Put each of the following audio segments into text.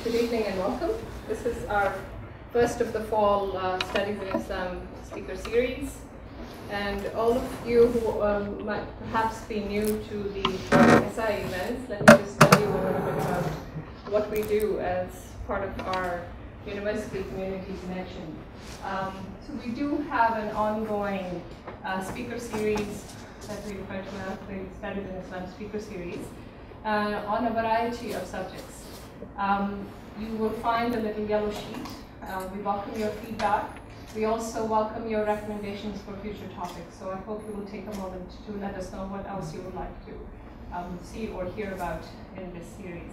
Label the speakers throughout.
Speaker 1: Good evening and welcome. This is our first of the fall Studies in Islam speaker series. And all of you who might perhaps be new to the SI events, let me just tell you a little bit about what we do as part of our university community connection. So we do have an ongoing speaker series that we refer to as the Studies in Islam speaker series on a variety of subjects. You will find a little yellow sheet. We welcome your feedback. We also welcome your recommendations for future topics. So I hope you will take a moment to let us know what else you would like to see or hear about in this series.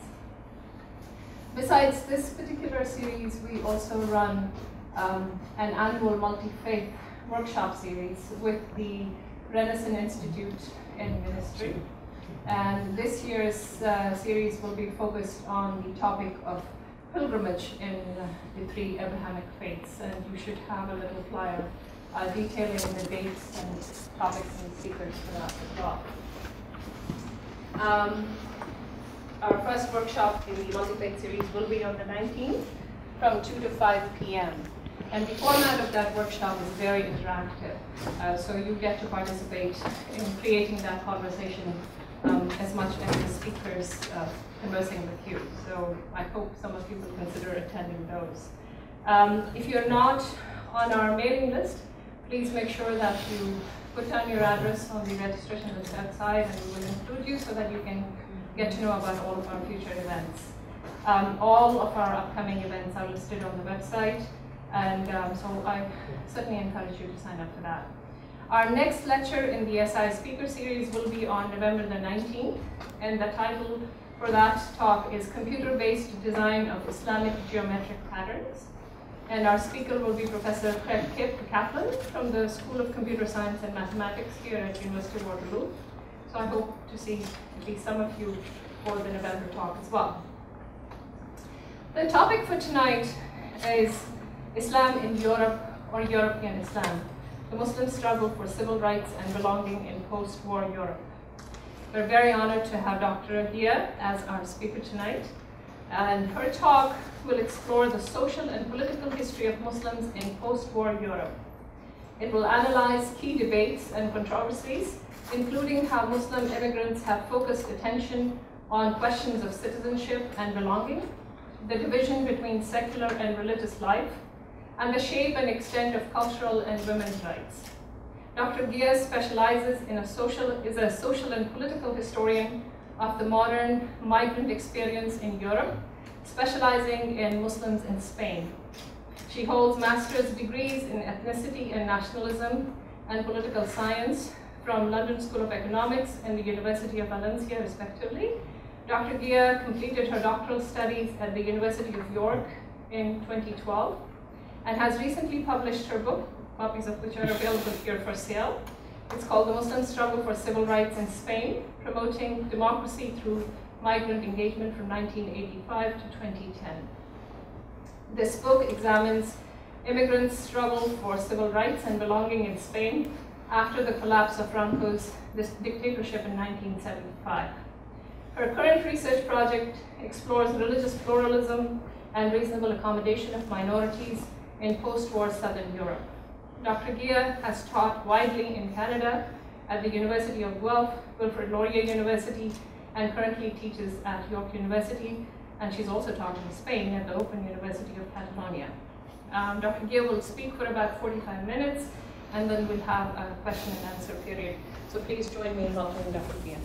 Speaker 1: Besides this particular series, we also run an annual multi-faith workshop series with the Renaissance Institute in Ministry. And this year's series will be focused on the topic of pilgrimage in the three Abrahamic faiths. And you should have a little flyer detailing the dates and topics and speakers for that as well. Our first workshop in the multi-faith series will be on the 19th from 2 to 5 p.m. And the format of that workshop is very interactive. So you get to participate in creating that conversation as much as the speakers conversing with you. So I hope some of you will consider attending those. If you're not on our mailing list, please make sure that you put down your address on the registration list outside, and we will include you so that you can get to know about all of our future events. All of our upcoming events are listed on the website, and so I certainly encourage you to sign up for that. Our next lecture in the SI speaker series will be on November the 19th, and the title for that talk is Computer-Based Design of Islamic Geometric Patterns. And our speaker will be Professor Craig Kaplan from the School of Computer Science and Mathematics here at University of Waterloo. So I hope to see at least some of you for the November talk as well. The topic for tonight is Islam in Europe or European Islam, the Muslim struggle for civil rights and belonging in post-war Europe. We're very honored to have Dr. Guia as our speaker tonight, and her talk will explore the social and political history of Muslims in post-war Europe. It will analyze key debates and controversies, including how Muslim immigrants have focused attention on questions of citizenship and belonging, the division between secular and religious life, and the shape and extent of cultural and women's rights. Dr. Guia specializes in is a social and political historian of the modern migrant experience in Europe, specializing in Muslims in Spain. She holds master's degrees in ethnicity and nationalism and political science from London School of Economics and the University of Valencia, respectively. Dr. Guia completed her doctoral studies at the University of York in 2012. And has recently published her book, copies of which are available here for sale. It's called The Muslim Struggle for Civil Rights in Spain, Promoting Democracy Through Migrant Engagement from 1985 to 2010. This book examines immigrants' struggle for civil rights and belonging in Spain after the collapse of Franco's dictatorship in 1975. Her current research project explores religious pluralism and reasonable accommodation of minorities in post-war Southern Europe. Dr. Guia has taught widely in Canada at the University of Guelph, Wilfrid Laurier University, and currently teaches at York University, and she's also taught in Spain at the Open University of Catalonia. Dr. Guia will speak for about 45 minutes, and then we'll have a question and answer period. So please join me in welcoming Dr. Guia.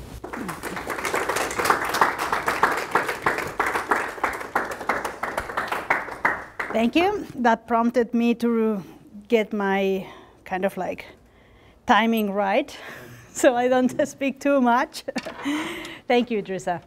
Speaker 2: Thank you. That prompted me to get my kind of like timing right, so I don't speak too much. Thank you, Idrissa.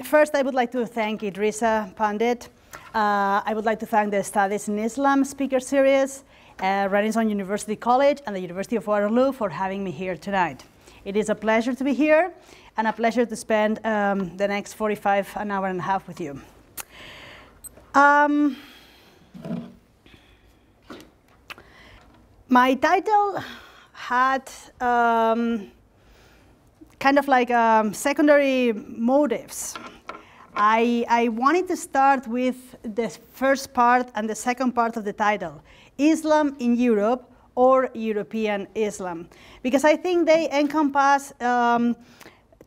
Speaker 2: First, I would like to thank Idrissa Pandit. I would like to thank the Studies in Islam speaker series, Renaissance University College, and the University of Waterloo for having me here tonight. It is a pleasure to be here, and a pleasure to spend the next 45 an hour and a half with you. My title had kind of like secondary motives. I wanted to start with the first part and the second part of the title, Islam in Europe or European Islam, because I think they encompass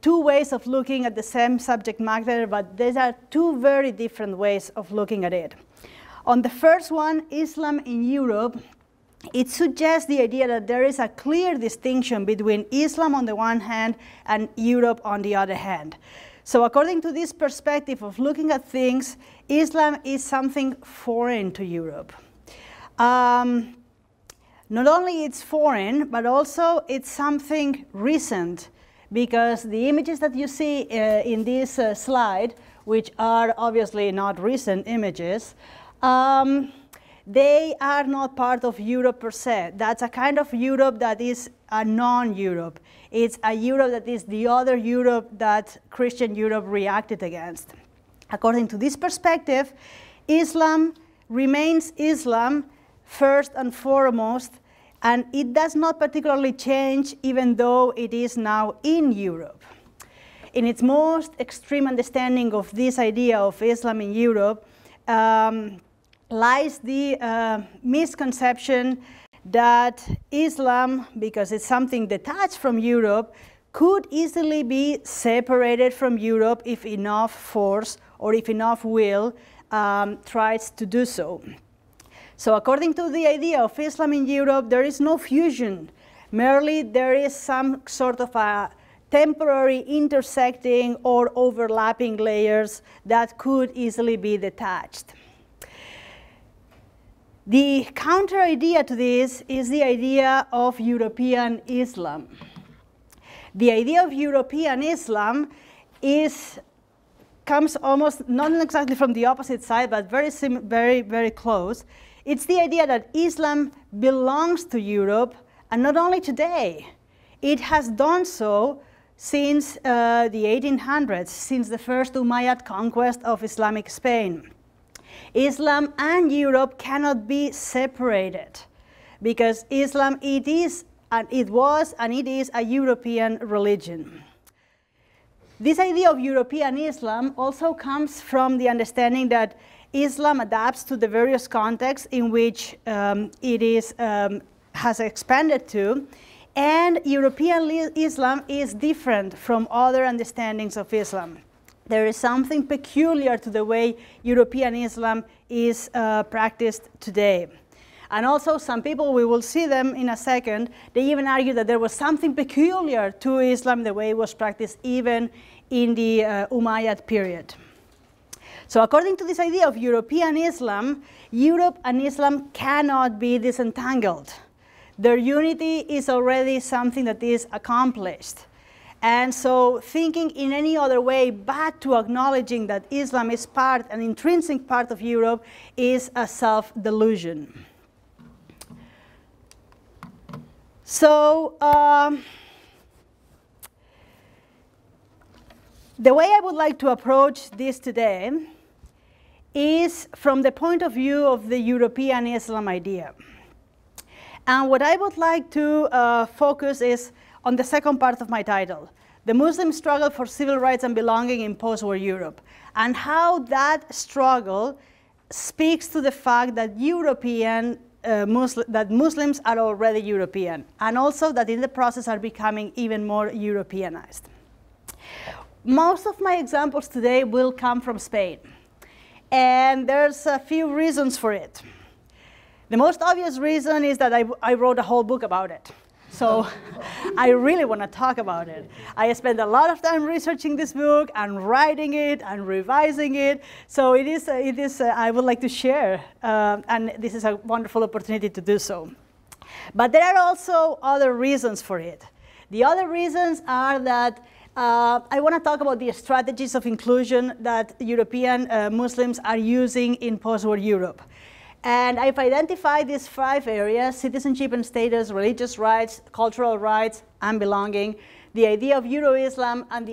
Speaker 2: two ways of looking at the same subject matter, but these are two very different ways of looking at it. On the first one, Islam in Europe, it suggests the idea that there is a clear distinction between Islam on the one hand and Europe on the other hand. So according to this perspective of looking at things, Islam is something foreign to Europe. Not only it's foreign, but also it's something recent, because the images that you see in this slide, which are obviously not recent images, they are not part of Europe per se. That's a kind of Europe that is a non-Europe. It's a Europe that is the other Europe that Christian Europe reacted against. According to this perspective, Islam remains Islam first and foremost, and it does not particularly change even though it is now in Europe. In its most extreme understanding of this idea of Islam in Europe, lies the misconception that Islam, because it's something detached from Europe, could easily be separated from Europe if enough force or if enough will tries to do so. So according to the idea of Islam in Europe, there is no fusion. Merely there is some sort of a temporary intersecting or overlapping layers that could easily be detached. The counter idea to this is the idea of European Islam. The idea of European Islam comes almost not exactly from the opposite side, but very close. It's the idea that Islam belongs to Europe, and not only today. It has done so since the 1800s, since the first Umayyad conquest of Islamic Spain. Islam and Europe cannot be separated, because Islam, it is, and it was, and it is a European religion. This idea of European Islam also comes from the understanding that Islam adapts to the various contexts in which it has expanded to, and European Islam is different from other understandings of Islam. There is something peculiar to the way European Islam is practiced today. And also some people, we will see them in a second, they even argue that there was something peculiar to Islam, the way it was practiced even in the Umayyad period. So according to this idea of European Islam, Europe and Islam cannot be disentangled. Their unity is already something that is accomplished. And so thinking in any other way but to acknowledging that Islam is an intrinsic part of Europe is a self-delusion. So the way I would like to approach this today is from the point of view of the European Islam idea. And what I would like to focus is on the second part of my title, the Muslim struggle for civil rights and belonging in post-war Europe, and how that struggle speaks to the fact that Muslims are already European, and also that in the process are becoming even more Europeanized. Most of my examples today will come from Spain, and there's a few reasons for it. The most obvious reason is that I wrote a whole book about it. So I really want to talk about it. I spent a lot of time researching this book and writing it and revising it. So I would like to share, and this is a wonderful opportunity to do so. But there are also other reasons for it. The other reasons are that I want to talk about the strategies of inclusion that European Muslims are using in post-war Europe. And I've identified these 5 areas: citizenship and status, religious rights, cultural rights, and belonging, the idea of Euro-Islam, and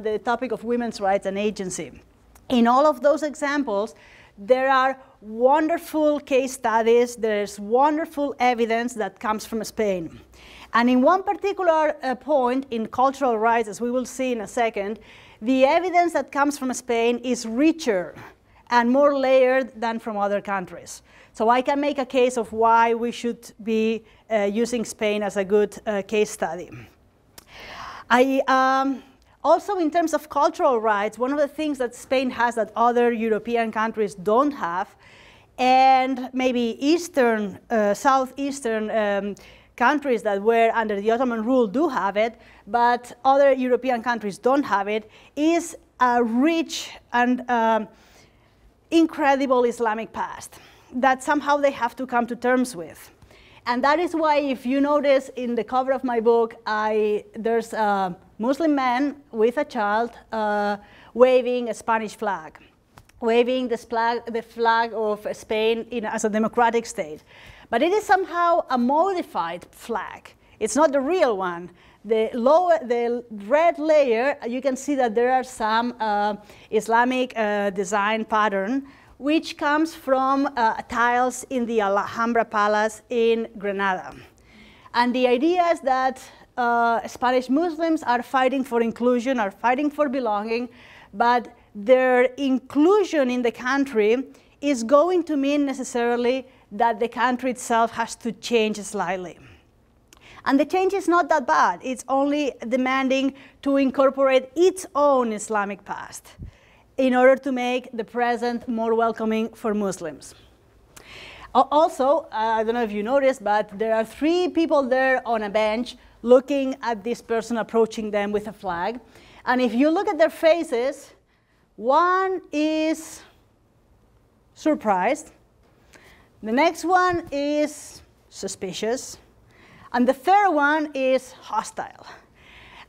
Speaker 2: the topic of women's rights and agency. In all of those examples, there are wonderful case studies, there's wonderful evidence that comes from Spain. And in one particular point, in cultural rights, as we will see in a second, the evidence that comes from Spain is richer and more layered than from other countries. So I can make a case of why we should be using Spain as a good case study. Also, in terms of cultural rights, one of the things that Spain has that other European countries don't have, and maybe Eastern, Southeastern countries that were under the Ottoman rule do have it, but other European countries don't have it, is a rich and incredible Islamic past that somehow they have to come to terms with. And that is why, if you notice in the cover of my book, there's a Muslim man with a child waving a Spanish flag, waving the flag of Spain as a democratic state. But it is somehow a modified flag. It's not the real one. The red layer, you can see that there are some Islamic design pattern which comes from tiles in the Alhambra Palace in Granada. And the idea is that Spanish Muslims are fighting for inclusion, are fighting for belonging, but their inclusion in the country is going to mean necessarily that the country itself has to change slightly. And the change is not that bad. It's only demanding to incorporate its own Islamic past in order to make the present more welcoming for Muslims. Also, I don't know if you noticed, but there are 3 people there on a bench looking at this person approaching them with a flag. And if you look at their faces, one is surprised, the next one is suspicious, and the third one is hostile.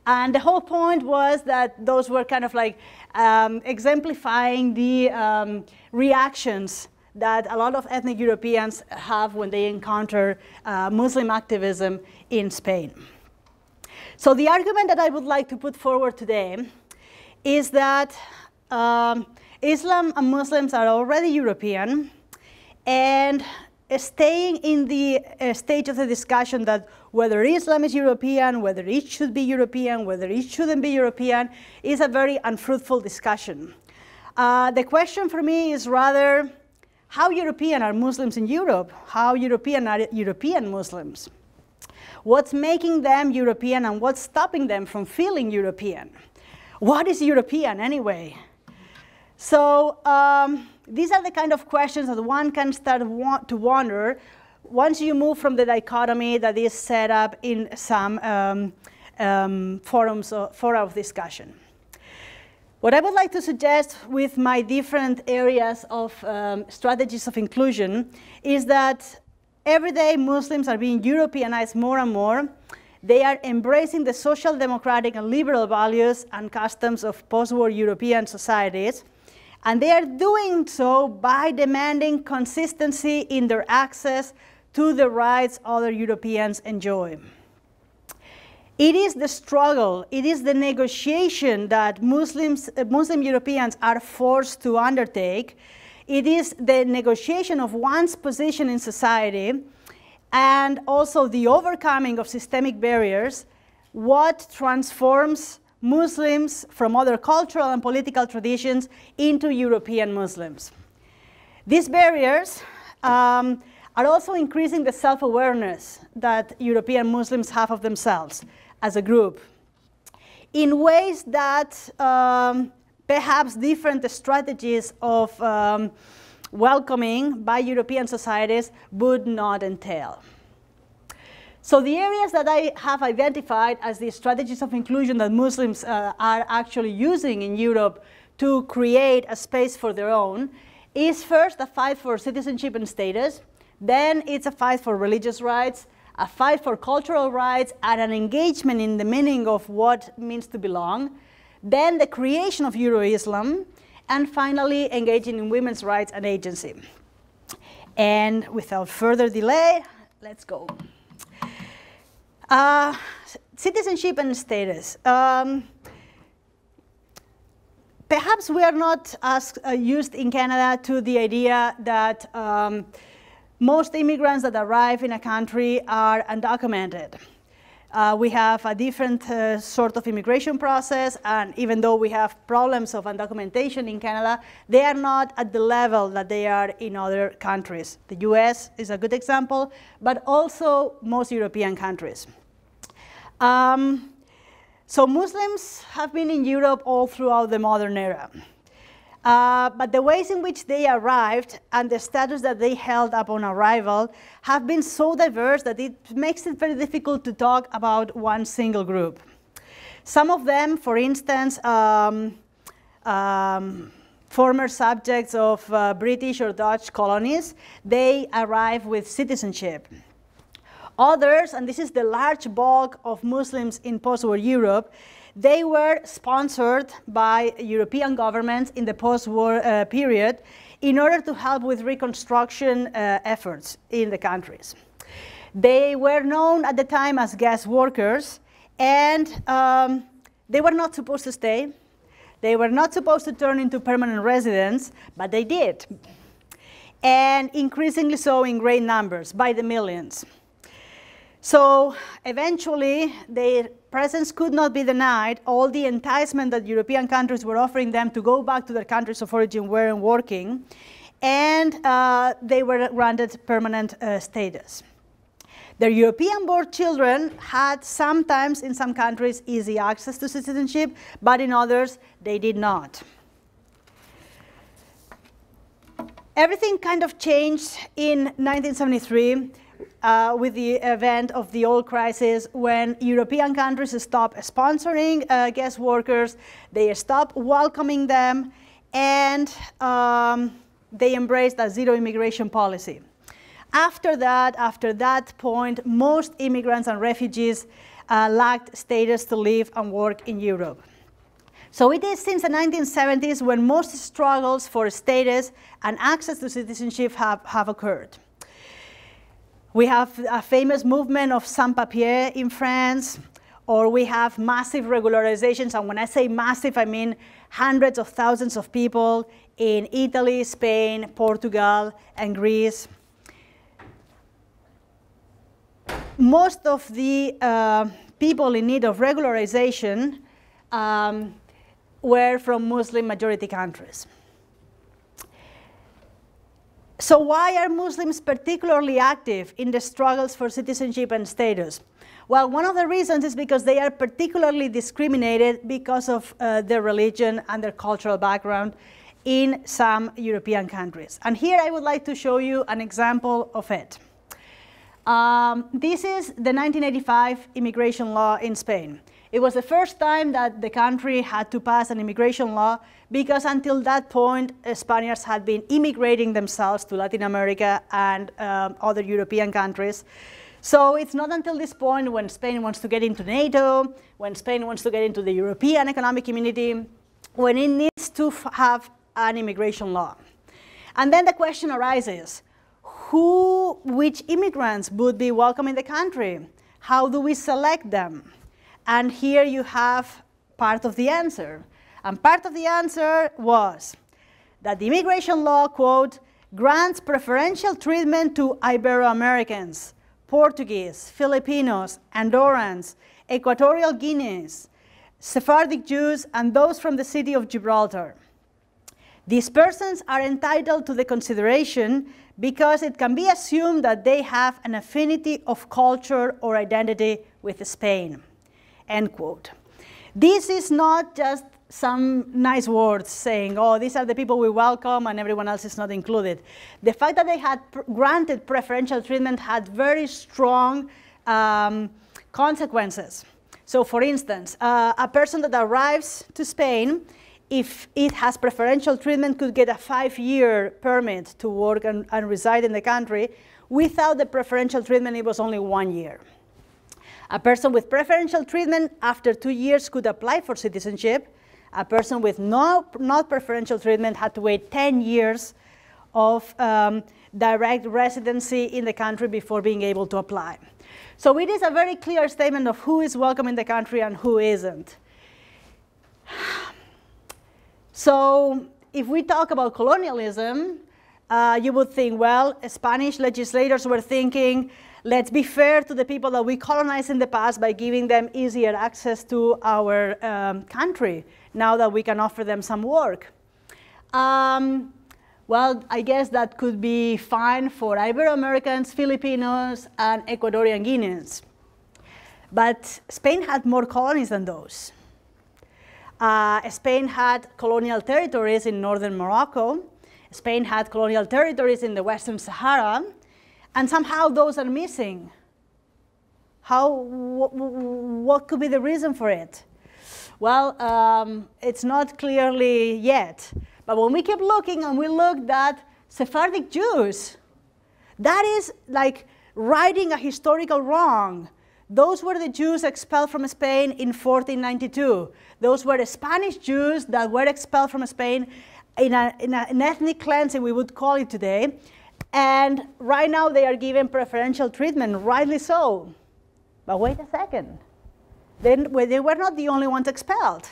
Speaker 2: And the whole point was that those were kind of like exemplifying the reactions that a lot of ethnic Europeans have when they encounter Muslim activism in Spain. So the argument that I would like to put forward today is that Islam and Muslims are already European, and staying in the stage of the discussion that whether Islam is European, whether it should be European, whether it shouldn't be European, is a very unfruitful discussion. The question for me is rather, how European are Muslims in Europe? How European are European Muslims? What's making them European and what's stopping them from feeling European? What is European anyway? So these are the kind of questions that one can start to wonder once you move from the dichotomy that is set up in some forums of discussion. What I would like to suggest with my different areas of strategies of inclusion is that every day Muslims are being Europeanized more and more. They are embracing the social democratic and liberal values and customs of post-war European societies. And they are doing so by demanding consistency in their access to the rights other Europeans enjoy. It is the struggle, it is the negotiation that Muslim Europeans are forced to undertake. It is the negotiation of one's position in society and also the overcoming of systemic barriers what transforms Muslims from other cultural and political traditions into European Muslims. These barriers are also increasing the self-awareness that European Muslims have of themselves as a group in ways that perhaps different strategies of welcoming by European societies would not entail. So the areas that I have identified as the strategies of inclusion that Muslims are actually using in Europe to create a space for their own is first a fight for citizenship and status, then it's a fight for religious rights, a fight for cultural rights, and an engagement in the meaning of what it means to belong, then the creation of Euro-Islam, and finally engaging in women's rights and agency. And without further delay, let's go. Citizenship and status. Perhaps we are not as used in Canada to the idea that most immigrants that arrive in a country are undocumented. We have a different sort of immigration process, and even though we have problems of undocumentation in Canada, they are not at the level that they are in other countries. The US is a good example, but also most European countries. So Muslims have been in Europe all throughout the modern era. But the ways in which they arrived and the status that they held upon arrival have been so diverse that it makes it very difficult to talk about one single group. Some of them, for instance, former subjects of British or Dutch colonies, they arrive with citizenship. Others, and this is the large bulk of Muslims in post-war Europe, they were sponsored by European governments in the post-war period in order to help with reconstruction efforts in the countries. They were known at the time as guest workers, and they were not supposed to stay. They were not supposed to turn into permanent residents, but they did. And increasingly so in great numbers, by the millions. So eventually, their presence could not be denied. All the enticement that European countries were offering them to go back to their countries of origin weren't working, and they were granted permanent status. Their European-born children had sometimes, in some countries, easy access to citizenship, but in others, they did not. Everything kind of changed in 1973. With the event of the oil crisis, when European countries stopped sponsoring guest workers, they stopped welcoming them, and they embraced a zero immigration policy. After that point, most immigrants and refugees lacked status to live and work in Europe. So it is since the 1970s when most struggles for status and access to citizenship have occurred. We have a famous movement of sans-papiers in France, or we have massive regularizations, and when I say massive, I mean hundreds of thousands of people in Italy, Spain, Portugal, and Greece. Most of the people in need of regularization were from Muslim majority countries. So why are Muslims particularly active in the struggles for citizenship and status? Well, one of the reasons is because they are particularly discriminated because of their religion and their cultural background in some European countries. And here I would like to show you an example of it. This is the 1985 immigration law in Spain. It was the first time that the country had to pass an immigration law, because until that point, Spaniards had been immigrating themselves to Latin America and other European countries. So it's not until this point, when Spain wants to get into NATO, when Spain wants to get into the European Economic Community, when it needs to have an immigration law. And then the question arises, which immigrants would be welcome in the country? How do we select them? And here you have part of the answer. And part of the answer was that the immigration law, quote, grants preferential treatment to Ibero-Americans, Portuguese, Filipinos, Andorrans, Equatorial Guineans, Sephardic Jews, and those from the city of Gibraltar. These persons are entitled to the consideration because it can be assumed that they have an affinity of culture or identity with Spain. End quote. This is not just some nice words saying, oh, these are the people we welcome and everyone else is not included. The fact that they had granted preferential treatment had very strong consequences. So for instance, a person that arrives to Spain, if it has preferential treatment, could get a 5-year permit to work and reside in the country. Without the preferential treatment, it was only 1 year. A person with preferential treatment, after 2 years, could apply for citizenship. A person with not preferential treatment had to wait 10 years of direct residency in the country before being able to apply. So it is a very clear statement of who is welcome in the country and who isn't. So if we talk about colonialism, you would think, well, Spanish legislators were thinking, let's be fair to the people that we colonized in the past by giving them easier access to our country, now that we can offer them some work. Well, I guess that could be fine for Ibero-Americans, Filipinos, and Ecuadorian Guineans. But Spain had more colonies than those. Spain had colonial territories in northern Morocco. Spain had colonial territories in the Western Sahara. And somehow those are missing. What could be the reason for it? Well, it's not clearly yet. But when we kept looking and we looked at Sephardic Jews, that is like righting a historical wrong. Those were the Jews expelled from Spain in 1492. Those were the Spanish Jews that were expelled from Spain in an ethnic cleansing, we would call it today. And right now they are given preferential treatment, rightly so. But wait a second. They were not the only ones expelled.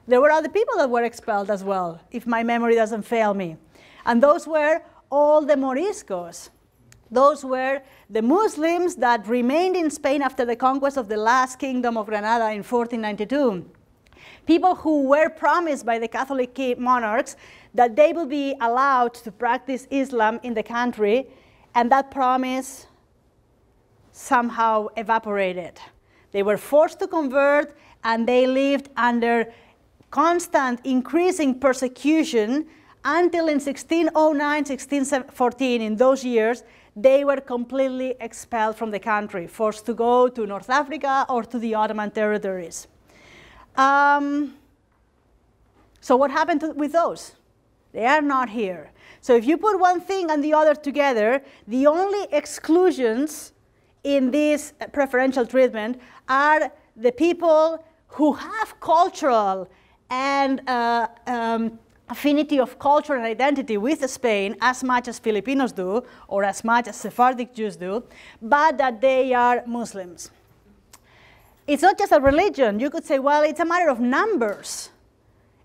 Speaker 2: There were other people that were expelled as well, if my memory doesn't fail me. And those were all the Moriscos. Those were the Muslims that remained in Spain after the conquest of the last kingdom of Granada in 1492. People who were promised by the Catholic monarchs that they would be allowed to practice Islam in the country, and that promise somehow evaporated. They were forced to convert, and they lived under constant increasing persecution until in 1609, 1614, in those years, they were completely expelled from the country, forced to go to North Africa or to the Ottoman territories. So what happened with those? They are not here. So if you put one thing and the other together, the only exclusions in this preferential treatment are the people who have cultural and affinity of culture and identity with Spain as much as Filipinos do, or as much as Sephardic Jews do, but that they are Muslims. It's not just a religion. You could say, well, it's a matter of numbers.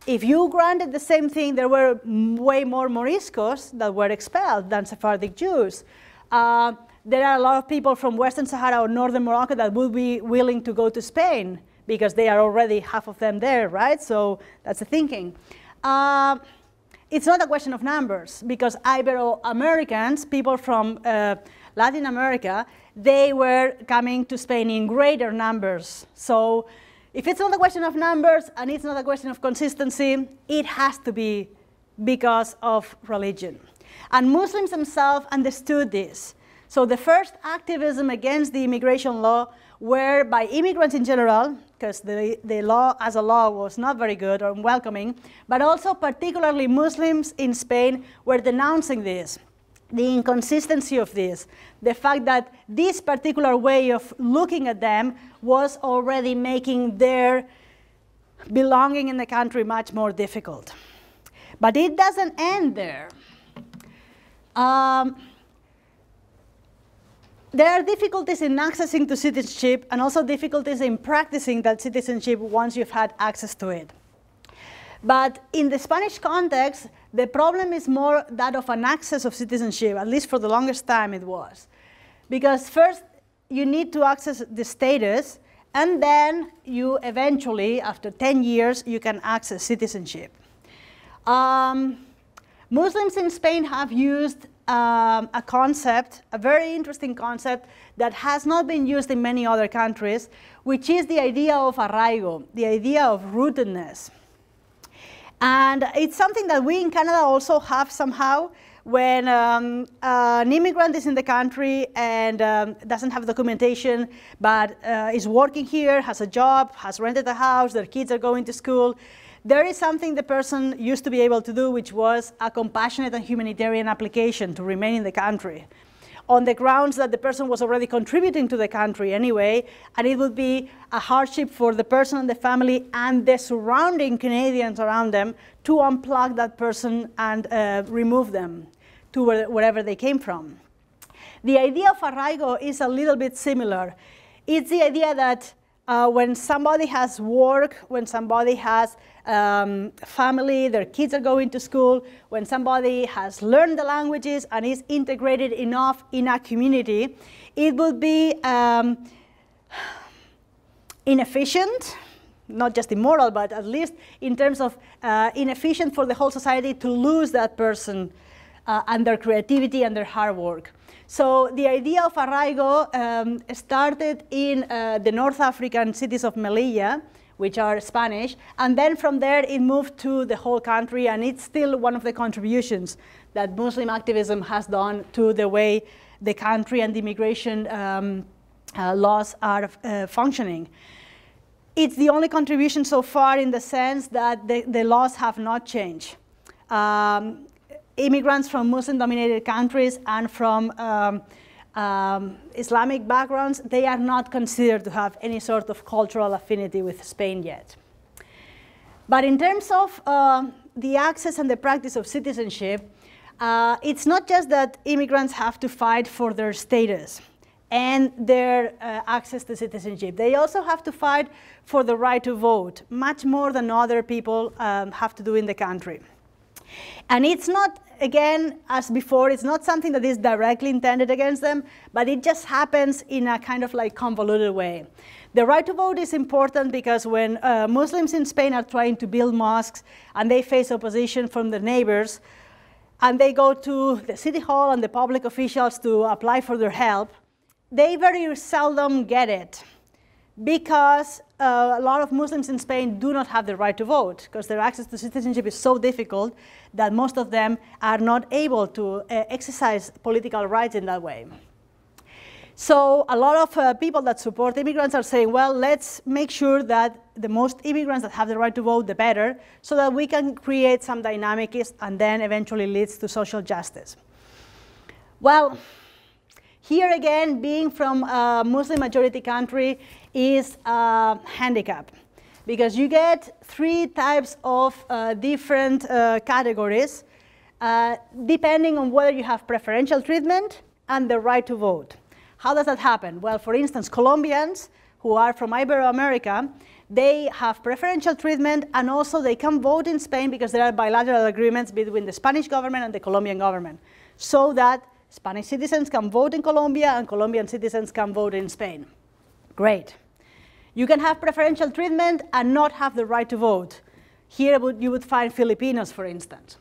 Speaker 2: If you granted the same thing, there were way more Moriscos that were expelled than Sephardic Jews. There are a lot of people from Western Sahara or Northern Morocco that would be willing to go to Spain because they are already half of them there, right? So that's the thinking. It's not a question of numbers, because Ibero-Americans, people from Latin America, they were coming to Spain in greater numbers. So if it's not a question of numbers and it's not a question of consistency, it has to be because of religion. And Muslims themselves understood this. So the first activism against the immigration law were by immigrants in general, because the law as a law was not very good or welcoming, but also particularly Muslims in Spain were denouncing this, the inconsistency of this, the fact that this particular way of looking at them was already making their belonging in the country much more difficult. But it doesn't end there. There are difficulties in accessing to citizenship and also difficulties in practicing that citizenship once you've had access to it. But in the Spanish context, the problem is more that of an access of citizenship, at least for the longest time it was. Because first, you need to access the status, and then you eventually, after 10 years, you can access citizenship. Muslims in Spain have used a concept, a very interesting concept that has not been used in many other countries, which is the idea of arraigo, the idea of rootedness. And it's something that we in Canada also have somehow. When an immigrant is in the country and doesn't have documentation, but is working here, has a job, has rented a house, their kids are going to school, there is something the person used to be able to do, which was a compassionate and humanitarian application to remain in the country, on the grounds that the person was already contributing to the country anyway, and it would be a hardship for the person and the family and the surrounding Canadians around them to unplug that person and remove them to wherever they came from. The idea of arraigo is a little bit similar. It's the idea that when somebody has work, when somebody has family, their kids are going to school, when somebody has learned the languages and is integrated enough in a community, it would be inefficient, not just immoral, but at least in terms of inefficient for the whole society to lose that person and their creativity and their hard work. So the idea of arraigo started in the North African cities of Melilla, which are Spanish, and then from there it moved to the whole country, and it's still one of the contributions that Muslim activism has done to the way the country and the immigration laws are functioning. It's the only contribution so far in the sense that the laws have not changed. Immigrants from Muslim-dominated countries and from Islamic backgrounds, they are not considered to have any sort of cultural affinity with Spain yet. But in terms of the access and the practice of citizenship, it's not just that immigrants have to fight for their status and their access to citizenship. They also have to fight for the right to vote, much more than other people have to do in the country. And it's not, again, as before, it's not something that is directly intended against them, but it just happens in a kind of like convoluted way. The right to vote is important because when Muslims in Spain are trying to build mosques and they face opposition from their neighbors, and they go to the city hall and the public officials to apply for their help, they very seldom get it because a lot of Muslims in Spain do not have the right to vote because their access to citizenship is so difficult that most of them are not able to exercise political rights in that way. So a lot of people that support immigrants are saying, well, let's make sure that the most immigrants that have the right to vote, the better, so that we can create some dynamics and then eventually leads to social justice. Well, here again, being from a Muslim majority country is a handicap because you get three types of different categories depending on whether you have preferential treatment and the right to vote. How does that happen? Well, for instance, Colombians who are from Iberoamerica, they have preferential treatment and also they can vote in Spain because there are bilateral agreements between the Spanish government and the Colombian government so that Spanish citizens can vote in Colombia and Colombian citizens can vote in Spain. Great. You can have preferential treatment and not have the right to vote. Here you would find Filipinos, for instance.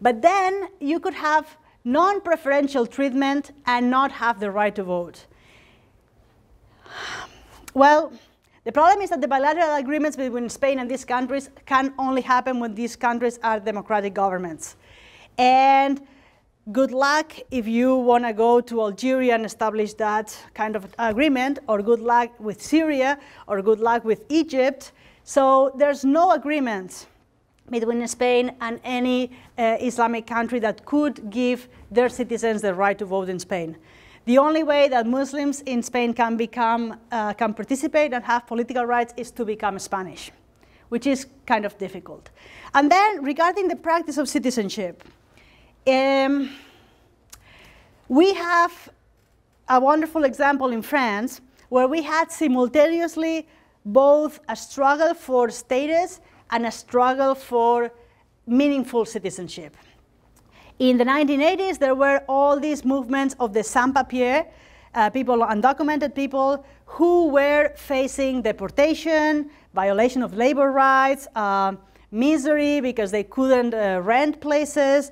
Speaker 2: But then you could have non-preferential treatment and not have the right to vote. Well, the problem is that the bilateral agreements between Spain and these countries can only happen when these countries are democratic governments. And good luck if you want to go to Algeria and establish that kind of agreement, or good luck with Syria, or good luck with Egypt. So there's no agreement between Spain and any Islamic country that could give their citizens the right to vote in Spain. The only way that Muslims in Spain can participate and have political rights is to become Spanish, which is kind of difficult. And then regarding the practice of citizenship, we have a wonderful example in France where we had simultaneously both a struggle for status and a struggle for meaningful citizenship. In the 1980s, there were all these movements of the sans-papiers, people, undocumented people, who were facing deportation, violation of labor rights, misery because they couldn't rent places,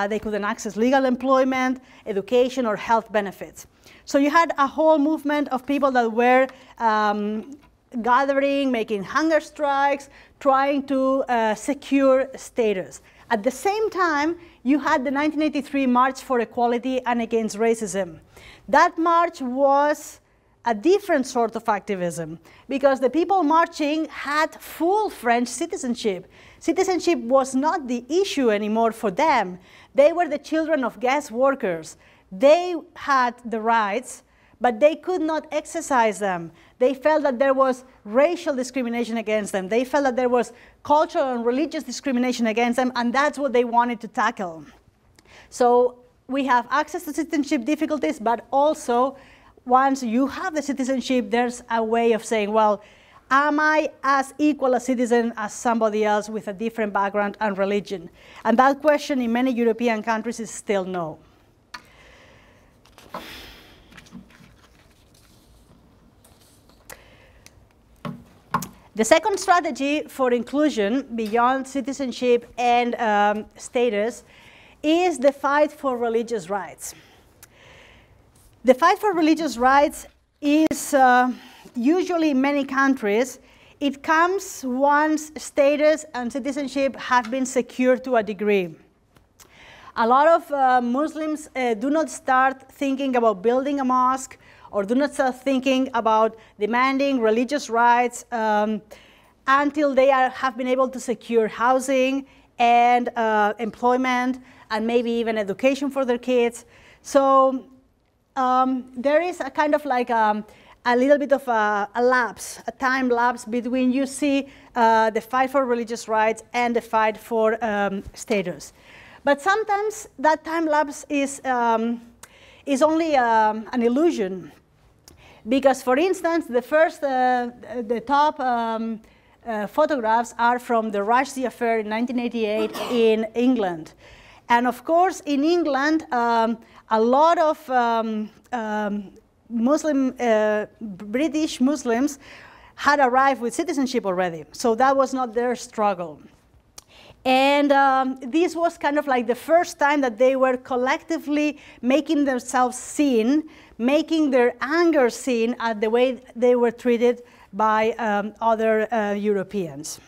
Speaker 2: they couldn't access legal employment, education, or health benefits. So you had a whole movement of people that were gathering, making hunger strikes, trying to secure status. At the same time, you had the 1983 March for Equality and Against Racism. That march was a different sort of activism because the people marching had full French citizenship. Citizenship was not the issue anymore for them. They were the children of guest workers. They had the rights, but they could not exercise them. They felt that there was racial discrimination against them. They felt that there was cultural and religious discrimination against them, and that's what they wanted to tackle. So we have access to citizenship difficulties, but also once you have the citizenship, there's a way of saying, well, Am I as equal a citizen as somebody else with a different background and religion? And that question in many European countries is still no. The second strategy for inclusion beyond citizenship and status is the fight for religious rights. The fight for religious rights is usually in many countries, it comes once status and citizenship have been secured to a degree. A lot of Muslims do not start thinking about building a mosque or do not start thinking about demanding religious rights until they have been able to secure housing and employment and maybe even education for their kids. So there is a kind of like a little bit of a lapse, a time lapse between you see the fight for religious rights and the fight for status. But sometimes that time lapse is only an illusion. Because, for instance, the top photographs are from the Rushdie affair in 1988 in England. And of course, in England, a lot of British Muslims had arrived with citizenship already. So that was not their struggle. And this was kind of like the first time that they were collectively making themselves seen, making their anger seen at the way they were treated by other Europeans.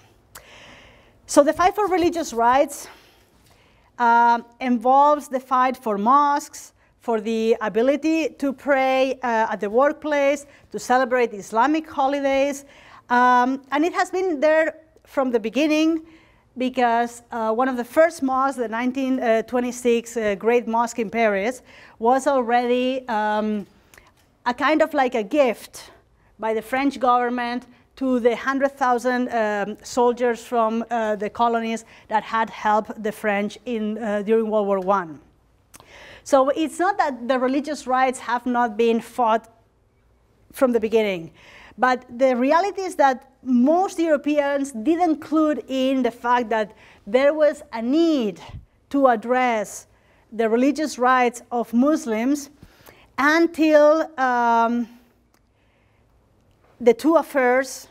Speaker 2: So the fight for religious rights involves the fight for mosques, for the ability to pray at the workplace, to celebrate Islamic holidays. And it has been there from the beginning, because one of the first mosques, the 1926 Great Mosque in Paris, was already a kind of like a gift by the French government to the 100,000 soldiers from the colonies that had helped the French during World War I. So it's not that the religious rights have not been fought from the beginning. But the reality is that most Europeans didn't include in the fact that there was a need to address the religious rights of Muslims until the two affairs,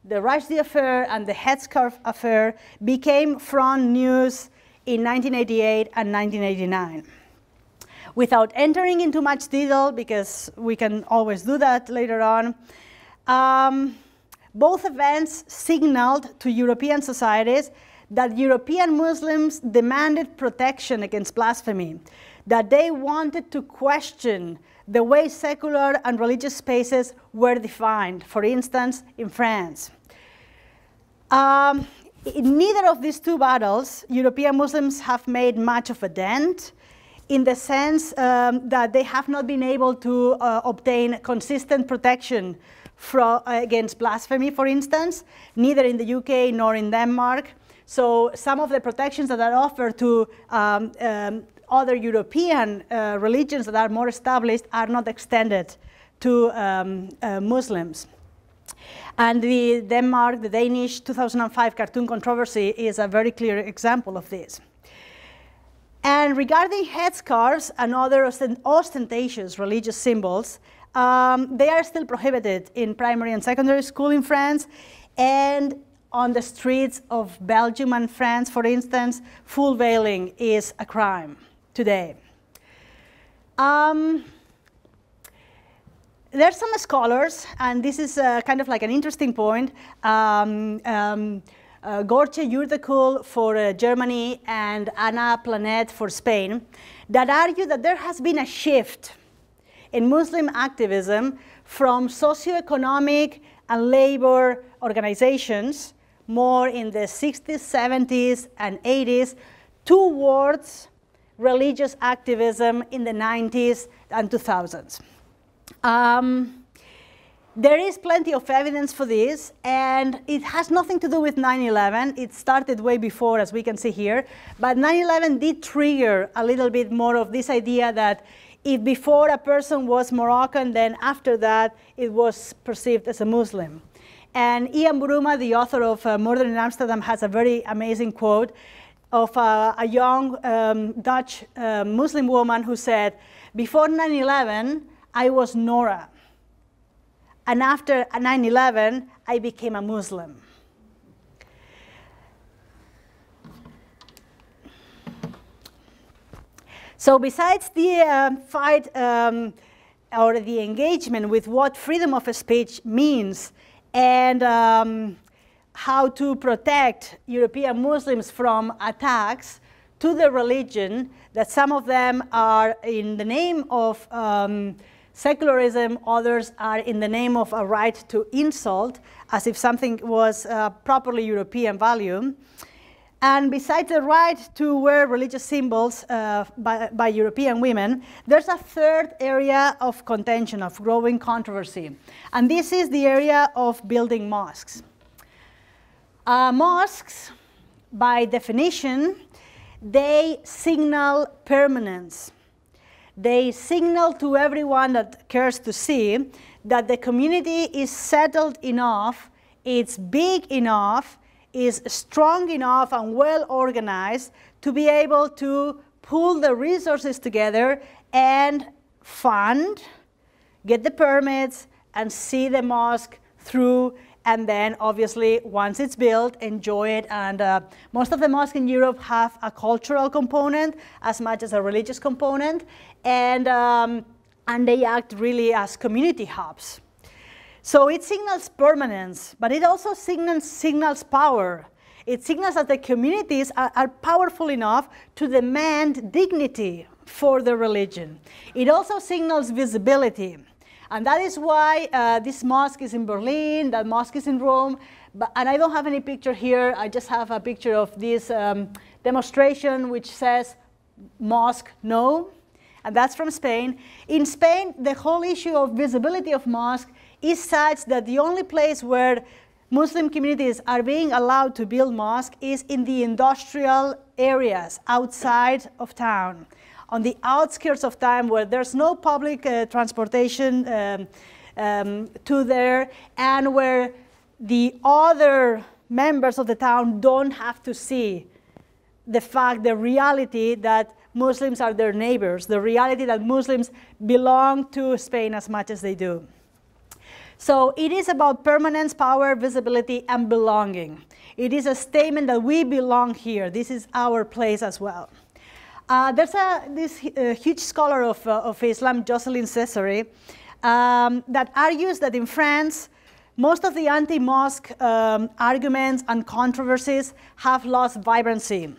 Speaker 2: the Rushdie affair and the headscarf affair, became front news in 1988 and 1989. Without entering into much detail, because we can always do that later on, both events signaled to European societies that European Muslims demanded protection against blasphemy, that they wanted to question the way secular and religious spaces were defined, for instance, in France. In neither of these two battles, European Muslims have made much of a dent, in the sense that they have not been able to obtain consistent protection against blasphemy, for instance, neither in the UK nor in Denmark. So some of the protections that are offered to other European religions that are more established are not extended to Muslims. And the Danish 2005 cartoon controversy is a very clear example of this. And regarding headscarves and other ostentatious religious symbols, they are still prohibited in primary and secondary school in France, and on the streets of Belgium and France, for instance, full veiling is a crime today. There are some scholars, and this is kind of like an interesting point, Gorce Yurtekul for Germany and Ana Planet for Spain, that argue that there has been a shift in Muslim activism from socioeconomic and labor organizations, more in the 60s, 70s, and 80s, towards religious activism in the 90s and 2000s. There is plenty of evidence for this, and it has nothing to do with 9/11. It started way before, as we can see here, but 9/11 did trigger a little bit more of this idea that if before a person was Moroccan, then after that it was perceived as a Muslim. And Ian Buruma, the author of Murder in Amsterdam, has a very amazing quote of a young Dutch Muslim woman who said, before 9/11, I was Nora. And after 9/11, I became a Muslim. So besides the fight or the engagement with what freedom of speech means and how to protect European Muslims from attacks to the religion, that some of them are in the name of secularism, others are in the name of a right to insult, as if something was properly European value. And besides the right to wear religious symbols by European women, there's a third area of contention, of growing controversy. And this is the area of building mosques. Mosques, by definition, they signal permanence. They signal to everyone that cares to see that the community is settled enough, it's big enough, is strong enough and well organized to be able to pull the resources together and fund, get the permits, and see the mosque through, and then obviously once it's built, enjoy it. And most of the mosques in Europe have a cultural component as much as a religious component, and they act really as community hubs. So it signals permanence, but it also signals power. It signals that the communities are powerful enough to demand dignity for the religion. It also signals visibility. And that is why this mosque is in Berlin, that mosque is in Rome, and I don't have any picture here. I just have a picture of this demonstration which says, "Mosque No," and that's from Spain. In Spain, the whole issue of visibility of mosque is such that the only place where Muslim communities are being allowed to build mosques is in the industrial areas outside of town, on the outskirts of town where there's no public transportation to there, and where the other members of the town don't have to see the reality that Muslims are their neighbors, the reality that Muslims belong to Spain as much as they do. So it is about permanence, power, visibility, and belonging. It is a statement that we belong here. This is our place as well. There's this huge scholar of Islam, Jocelyn Cesare, that argues that in France, most of the anti-mosque arguments and controversies have lost vibrancy.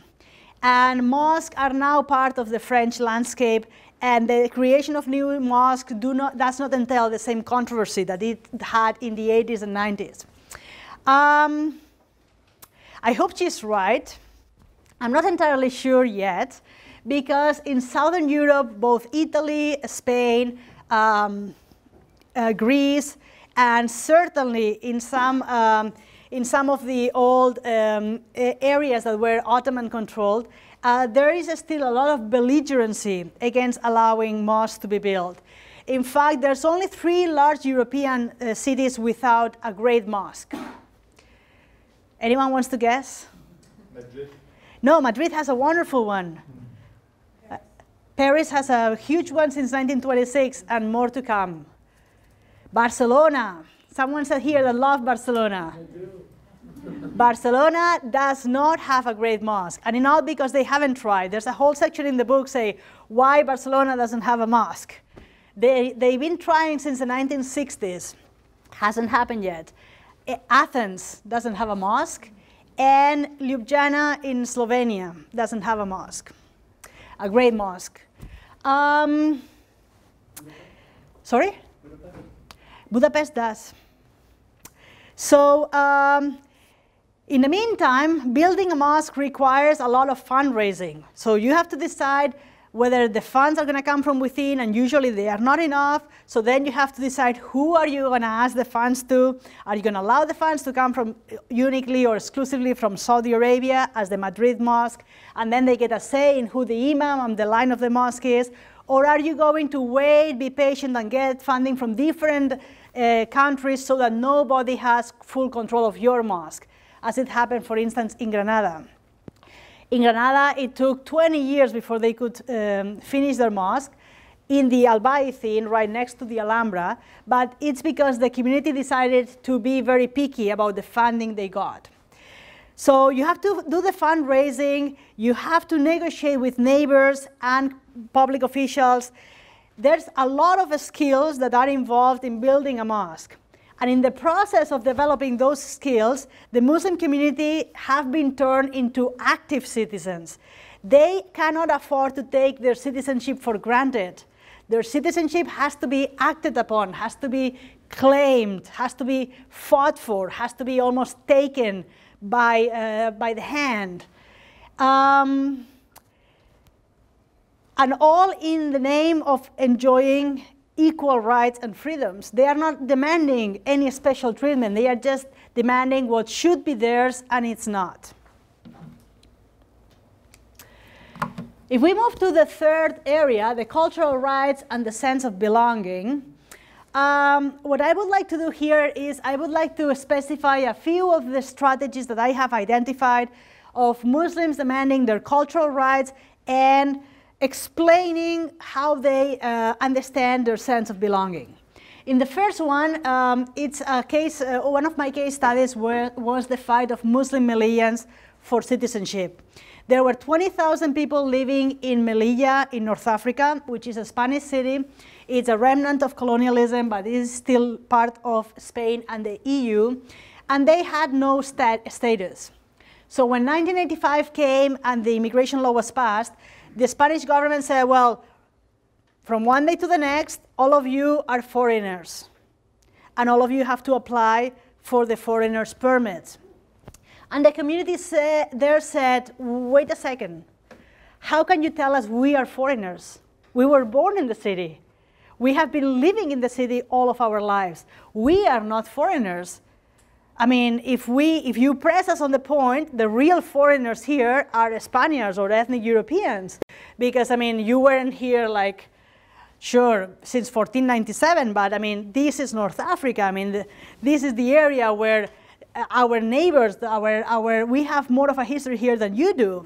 Speaker 2: And mosques are now part of the French landscape, and the creation of new mosques does not entail the same controversy that it had in the 80s and 90s. I hope she's right. I'm not entirely sure yet, because in Southern Europe, both Italy, Spain, Greece, and certainly in some of the old areas that were Ottoman-controlled, there is still a lot of belligerency against allowing mosques to be built. In fact, there's only 3 large European cities without a great mosque. Anyone wants to guess?
Speaker 3: Madrid?
Speaker 2: No, Madrid has a wonderful one. Paris has a huge one since 1926, and more to come. Barcelona. Someone said here that love Barcelona.
Speaker 3: I do.
Speaker 2: Barcelona does not have a great mosque, and not because they haven't tried. There's a whole section in the book say why Barcelona doesn't have a mosque. They've been trying since the 1960s. Hasn't happened yet. Athens doesn't have a mosque, and Ljubljana in Slovenia doesn't have a mosque, a great mosque. Sorry? Budapest does. So in the meantime, building a mosque requires a lot of fundraising. So you have to decide whether the funds are going to come from within, and usually they are not enough. So then you have to decide who are you going to ask the funds to. Are you going to allow the funds to come from uniquely or exclusively from Saudi Arabia, as the Madrid mosque, and then they get a say in who the imam and the line of the mosque is? Or are you going to wait, be patient, and get funding from different countries so that nobody has full control of your mosque, as it happened, for instance, in Granada. In Granada, it took 20 years before they could finish their mosque in the Albaicin, right next to the Alhambra, but it's because the community decided to be very picky about the funding they got. So you have to do the fundraising, you have to negotiate with neighbors and public officials. There's a lot of skills that are involved in building a mosque. And in the process of developing those skills, the Muslim community have been turned into active citizens. They cannot afford to take their citizenship for granted. Their citizenship has to be acted upon, has to be claimed, has to be fought for, has to be almost taken by the hand. And all in the name of enjoying equal rights and freedoms. They are not demanding any special treatment. They are just demanding what should be theirs, and it's not. If we move to the third area, the cultural rights and the sense of belonging, what I would like to do here is I would like to specify a few of the strategies that I have identified of Muslims demanding their cultural rights and explaining how they understand their sense of belonging. In the first one, it's a case, one of my case studies was the fight of Muslim Melillians for citizenship. There were 20,000 people living in Melilla in North Africa, which is a Spanish city. It's a remnant of colonialism, but it is still part of Spain and the EU, and they had no status. So when 1985 came and the immigration law was passed, the Spanish government said, well, from one day to the next, all of you are foreigners, and all of you have to apply for the foreigner's permits. And the community there said, wait a second, how can you tell us we are foreigners? We were born in the city. We have been living in the city all of our lives. We are not foreigners. I mean, if you press us on the point, the real foreigners here are Spaniards or ethnic Europeans. Because, I mean, you weren't here like, sure, since 1497, but I mean, this is North Africa. I mean, this is the area where our neighbors, we have more of a history here than you do.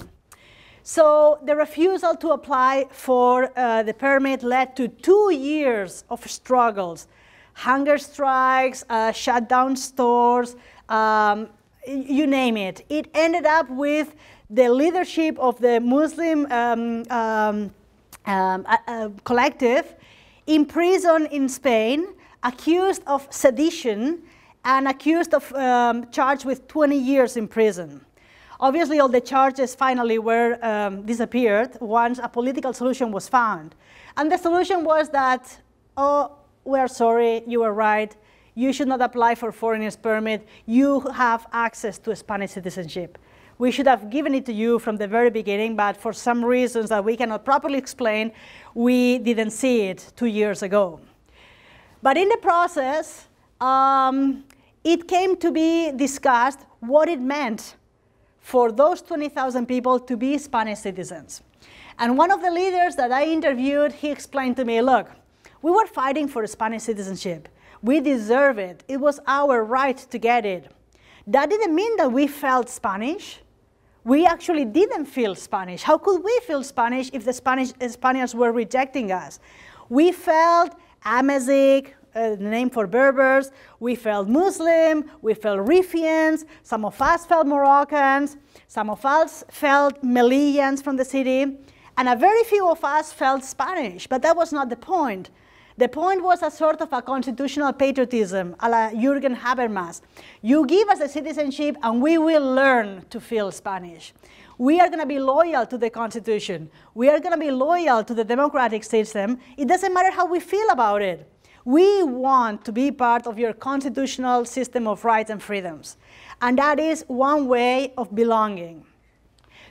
Speaker 2: So the refusal to apply for the permit led to 2 years of struggles. Hunger strikes, shut down stores, you name it. It ended up with the leadership of the Muslim collective imprisoned in Spain, accused of sedition, and accused of charged with 20 years in prison. Obviously, all the charges finally were disappeared once a political solution was found. And the solution was that, oh, we're sorry, you were right. You should not apply for foreigners permit. You have access to Spanish citizenship. We should have given it to you from the very beginning, but for some reasons that we cannot properly explain, we didn't see it 2 years ago. But in the process, it came to be discussed what it meant for those 20,000 people to be Spanish citizens. And one of the leaders that I interviewed, he explained to me, look, we were fighting for Spanish citizenship. We deserve it. It was our right to get it. That didn't mean that we felt Spanish. We actually didn't feel Spanish. How could we feel Spanish if the Spaniards were rejecting us? We felt Amazigh, the name for Berbers. We felt Muslim. We felt Rifians. Some of us felt Moroccans. Some of us felt Melillians from the city. And a very few of us felt Spanish, but that was not the point. The point was a sort of a constitutional patriotism, a la Jürgen Habermas. You give us a citizenship and we will learn to feel Spanish. We are going to be loyal to the Constitution. We are going to be loyal to the democratic system. It doesn't matter how we feel about it. We want to be part of your constitutional system of rights and freedoms. And that is one way of belonging.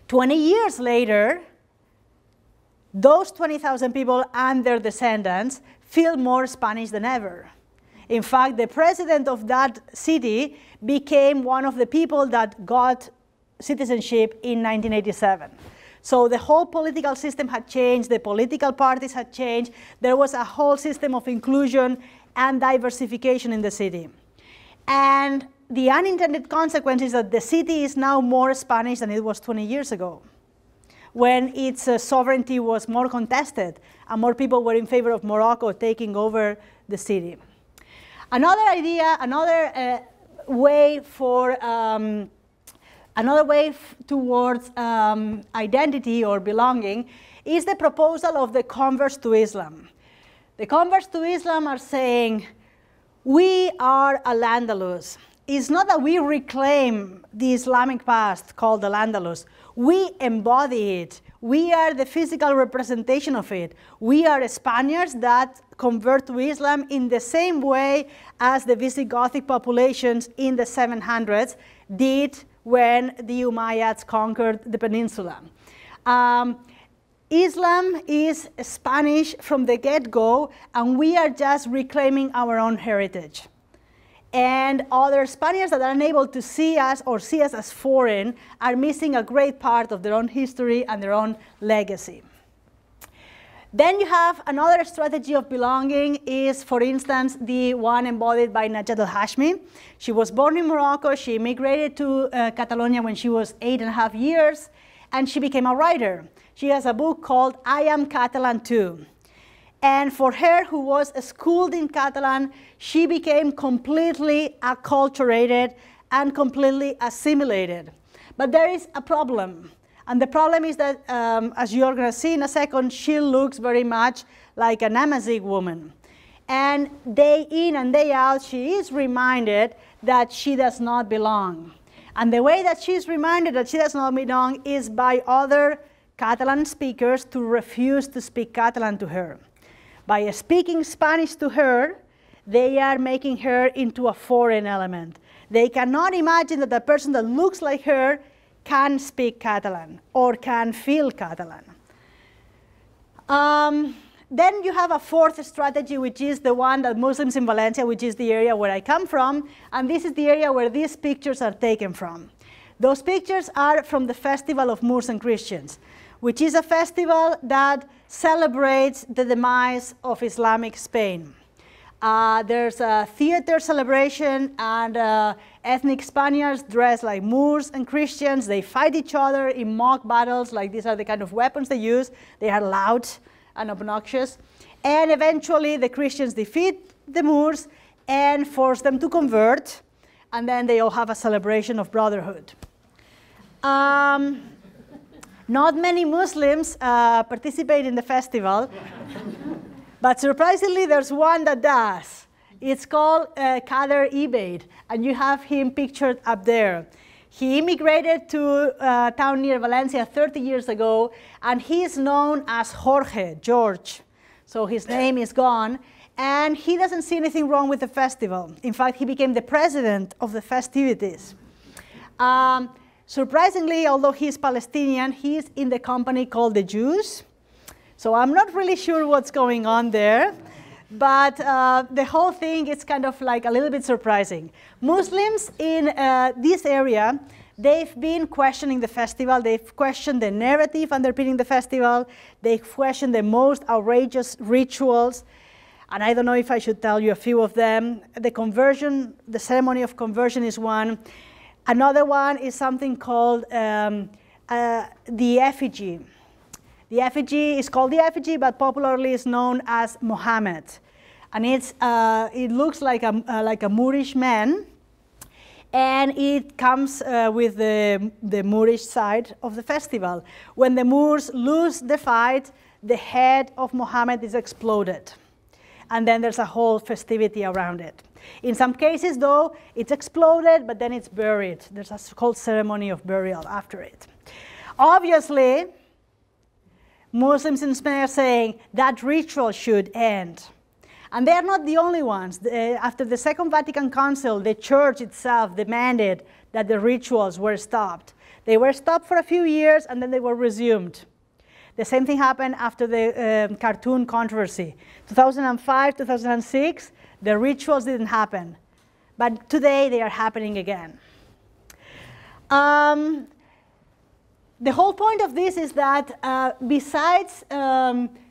Speaker 2: 20 years later, those 20,000 people and their descendants feel more Spanish than ever. In fact, the president of that city became one of the people that got citizenship in 1987. So the whole political system had changed, the political parties had changed, there was a whole system of inclusion, and diversification in the city. And the unintended consequence is that the city is now more Spanish than it was 20 years ago, when its sovereignty was more contested and more people were in favor of Morocco taking over the city. Another idea, another way towards identity or belonging is the proposal of the converts to Islam. The converts to Islam are saying, we are Al-Andalus. It's not that we reclaim the Islamic past called Al-Andalus. We embody it. We are the physical representation of it. We are Spaniards that convert to Islam in the same way as the Visigothic populations in the 700s did when the Umayyads conquered the peninsula. Islam is Spanish from the get-go, and we are just reclaiming our own heritage. And other Spaniards that are unable to see us or see us as foreign are missing a great part of their own history and their own legacy. Then you have another strategy of belonging is, for instance, the one embodied by Najat al-Hashmi. She was born in Morocco. She immigrated to Catalonia when she was 8.5 years, and she became a writer. She has a book called I Am Catalan Too. And for her, who was schooled in Catalan, she became completely acculturated and completely assimilated. But there is a problem. And the problem is that, as you're going to see in a second, she looks very much like an Amazigh woman. And day in and day out, she is reminded that she does not belong. And the way that she's reminded that she does not belong is by other Catalan speakers to refuse to speak Catalan to her. By speaking Spanish to her, they are making her into a foreign element. They cannot imagine that the person that looks like her can speak Catalan or can feel Catalan. Then you have a fourth strategy, which is the one that Muslims in Valencia, which is the area where I come from, and this is the area where these pictures are taken from. Those pictures are from the Festival of Moors and Christians, which is a festival that celebrates the demise of Islamic Spain. There's a theater celebration, and ethnic Spaniards dress like Moors and Christians. They fight each other in mock battles, like these are the kind of weapons they use. They are loud and obnoxious. And eventually the Christians defeat the Moors and force them to convert, and then they all have a celebration of brotherhood. Not many Muslims participate in the festival, but surprisingly there's one that does. It's called Kader Ibeid, and you have him pictured up there. He immigrated to a town near Valencia 30 years ago, and he is known as Jorge, George. So his name is gone, and he doesn't see anything wrong with the festival. In fact, he became the president of the festivities. Surprisingly, although he's Palestinian, he's in the company called the Jews. So I'm not really sure what's going on there. But the whole thing is kind of like a little bit surprising. Muslims in this area, they've been questioning the festival. They've questioned the narrative underpinning the festival. They've questioned the most outrageous rituals. And I don't know if I should tell you a few of them. The conversion, the ceremony of conversion is one. Another one is something called the effigy. The effigy is called the effigy, but popularly is known as Muhammad. And it looks like a Moorish man, and it comes with the Moorish side of the festival. When the Moors lose the fight, the head of Muhammad is exploded. And then there's a whole festivity around it. In some cases, though, it's exploded, but then it's buried. There's a whole ceremony of burial after it. Obviously, Muslims in Spain are saying that ritual should end. And they are not the only ones. After the Second Vatican Council, the church itself demanded that the rituals were stopped. They were stopped for a few years, and then they were resumed. The same thing happened after the cartoon controversy. 2005, 2006, the rituals didn't happen. But today, they are happening again. The whole point of this is that besides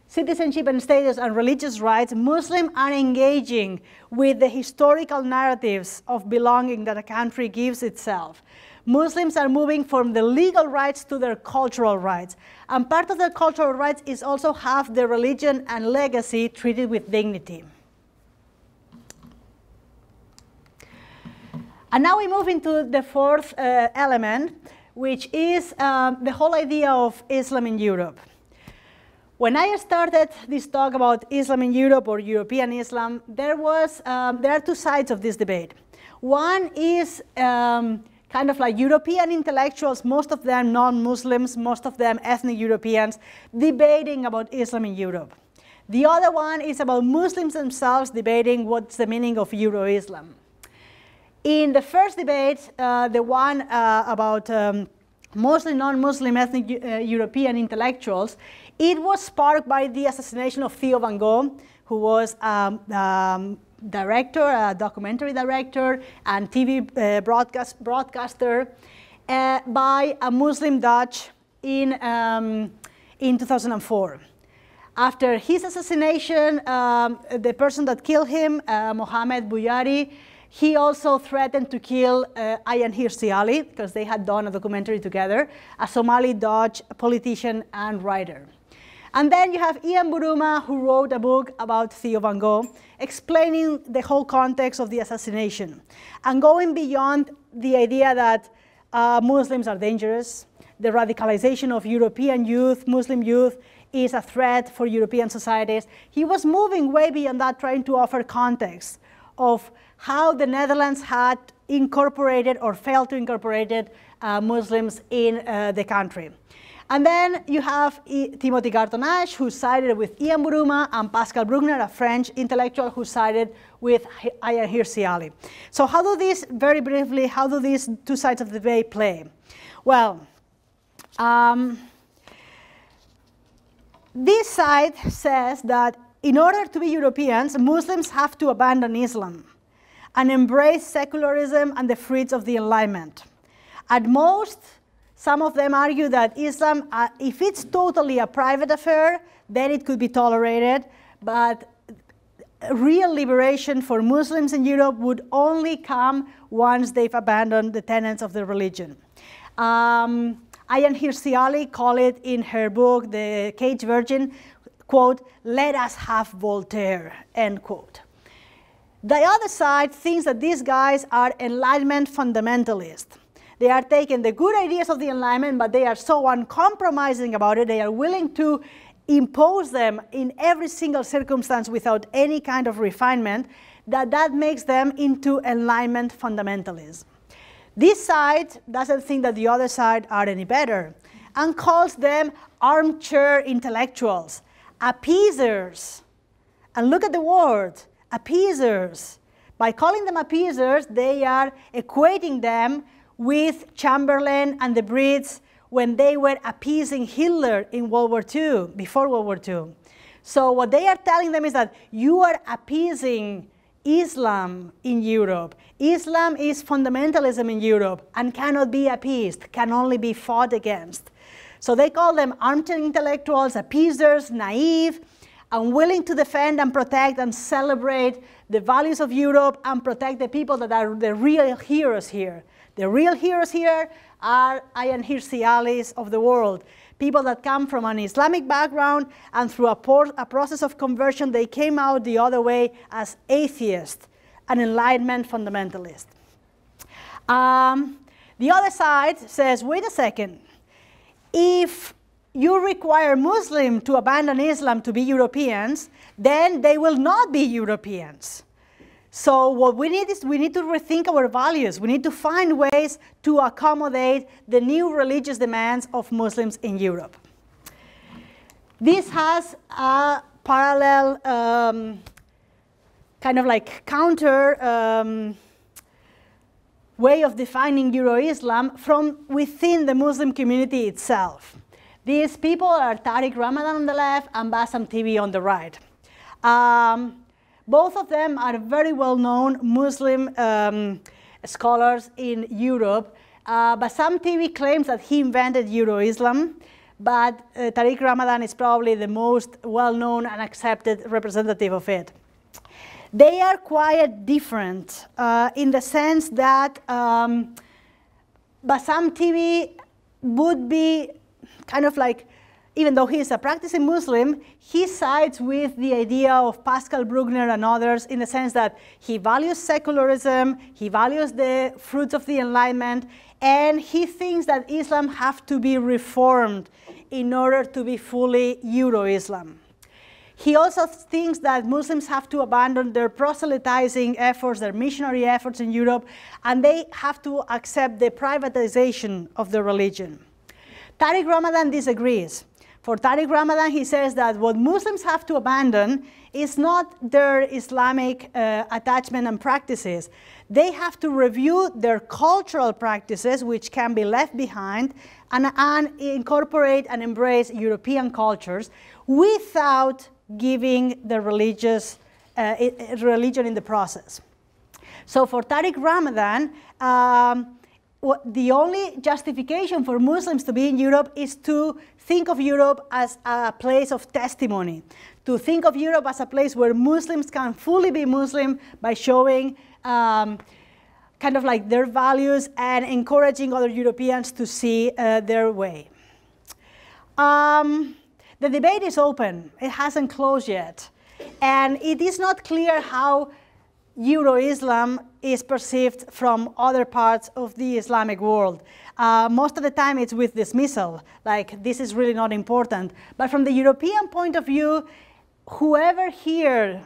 Speaker 2: citizenship and status and religious rights, Muslims are engaging with the historical narratives of belonging that a country gives itself. Muslims are moving from the legal rights to their cultural rights. And part of their cultural rights is also have their religion and legacy treated with dignity. And now we move into the fourth element, which is the whole idea of Islam in Europe. When I started this talk about Islam in Europe or European Islam, there are two sides of this debate. One is kind of like European intellectuals, most of them non-Muslims, most of them ethnic Europeans, debating about Islam in Europe. The other one is about Muslims themselves debating what's the meaning of Euro-Islam. In the first debate, the one about mostly non-Muslim ethnic European intellectuals, it was sparked by the assassination of Theo van Gogh, who was director, a documentary director, and TV broadcaster by a Muslim Dutch in 2004. After his assassination, the person that killed him, Mohamed Bouyari, he also threatened to kill Ayaan Hirsi Ali, because they had done a documentary together, a Somali-Dutch politician and writer. And then you have Ian Buruma, who wrote a book about Theo van Gogh, explaining the whole context of the assassination, and going beyond the idea that Muslims are dangerous, the radicalization of European youth, Muslim youth, is a threat for European societies. He was moving way beyond that, trying to offer context of how the Netherlands had incorporated or failed to incorporate Muslims in the country. And then you have Timothy Garton-Ash, who sided with Ian Buruma, and Pascal Bruckner, a French intellectual, who sided with Ayaan Hirsi Ali. So how do these, very briefly, how do these two sides of the debate play? Well, this side says that in order to be Europeans, Muslims have to abandon Islam and embrace secularism and the fruits of the Enlightenment. At most, some of them argue that Islam, if it's totally a private affair, then it could be tolerated, but real liberation for Muslims in Europe would only come once they've abandoned the tenets of their religion. Ayaan Hirsi Ali called it in her book, The Caged Virgin, quote, "Let us have Voltaire," end quote. The other side thinks that these guys are Enlightenment fundamentalists. They are taking the good ideas of the Enlightenment, but they are so uncompromising about it, they are willing to impose them in every single circumstance without any kind of refinement, that makes them into Enlightenment fundamentalism. This side doesn't think that the other side are any better, and calls them armchair intellectuals, appeasers. And look at the word, appeasers. By calling them appeasers, they are equating them with Chamberlain and the Brits when they were appeasing Hitler in World War II, before World War II. So what they are telling them is that you are appeasing Islam in Europe. Islam is fundamentalism in Europe and cannot be appeased, can only be fought against. So they call them armchair intellectuals, appeasers, naive, unwilling to defend and protect and celebrate the values of Europe and protect the people that are the real heroes here. The real heroes here are Ayaan Hirsi Alis of the world, people that come from an Islamic background, and through a process of conversion, they came out the other way as atheists, an Enlightenment fundamentalist. The other side says, wait a second, if you require Muslims to abandon Islam to be Europeans, then they will not be Europeans. So what we need is we need to rethink our values. We need to find ways to accommodate the new religious demands of Muslims in Europe. This has a parallel kind of like counter way of defining Euro-Islam from within the Muslim community itself. These people are Tariq Ramadan on the left and Bassam TV on the right. Both of them are very well-known Muslim scholars in Europe. Bassam TV claims that he invented Euro-Islam, but Tariq Ramadan is probably the most well-known and accepted representative of it. They are quite different in the sense that Bassam TV would be kind of like, even though he is a practicing Muslim, he sides with the idea of Pascal Bruckner and others in the sense that he values secularism, he values the fruits of the Enlightenment, and he thinks that Islam have to be reformed in order to be fully Euro-Islam. He also thinks that Muslims have to abandon their proselytizing efforts, their missionary efforts in Europe, and they have to accept the privatization of the religion. Tariq Ramadan disagrees. For Tariq Ramadan, he says that what Muslims have to abandon is not their Islamic attachment and practices. They have to review their cultural practices, which can be left behind, and incorporate and embrace European cultures without giving the religion in the process. So for Tariq Ramadan, the only justification for Muslims to be in Europe is to think of Europe as a place of testimony, to think of Europe as a place where Muslims can fully be Muslim by showing kind of like their values and encouraging other Europeans to see their way. The debate is open. It hasn't closed yet. And it is not clear how Euro-Islam is perceived from other parts of the Islamic world. Most of the time it's with dismissal, like this is really not important. But from the European point of view, whoever here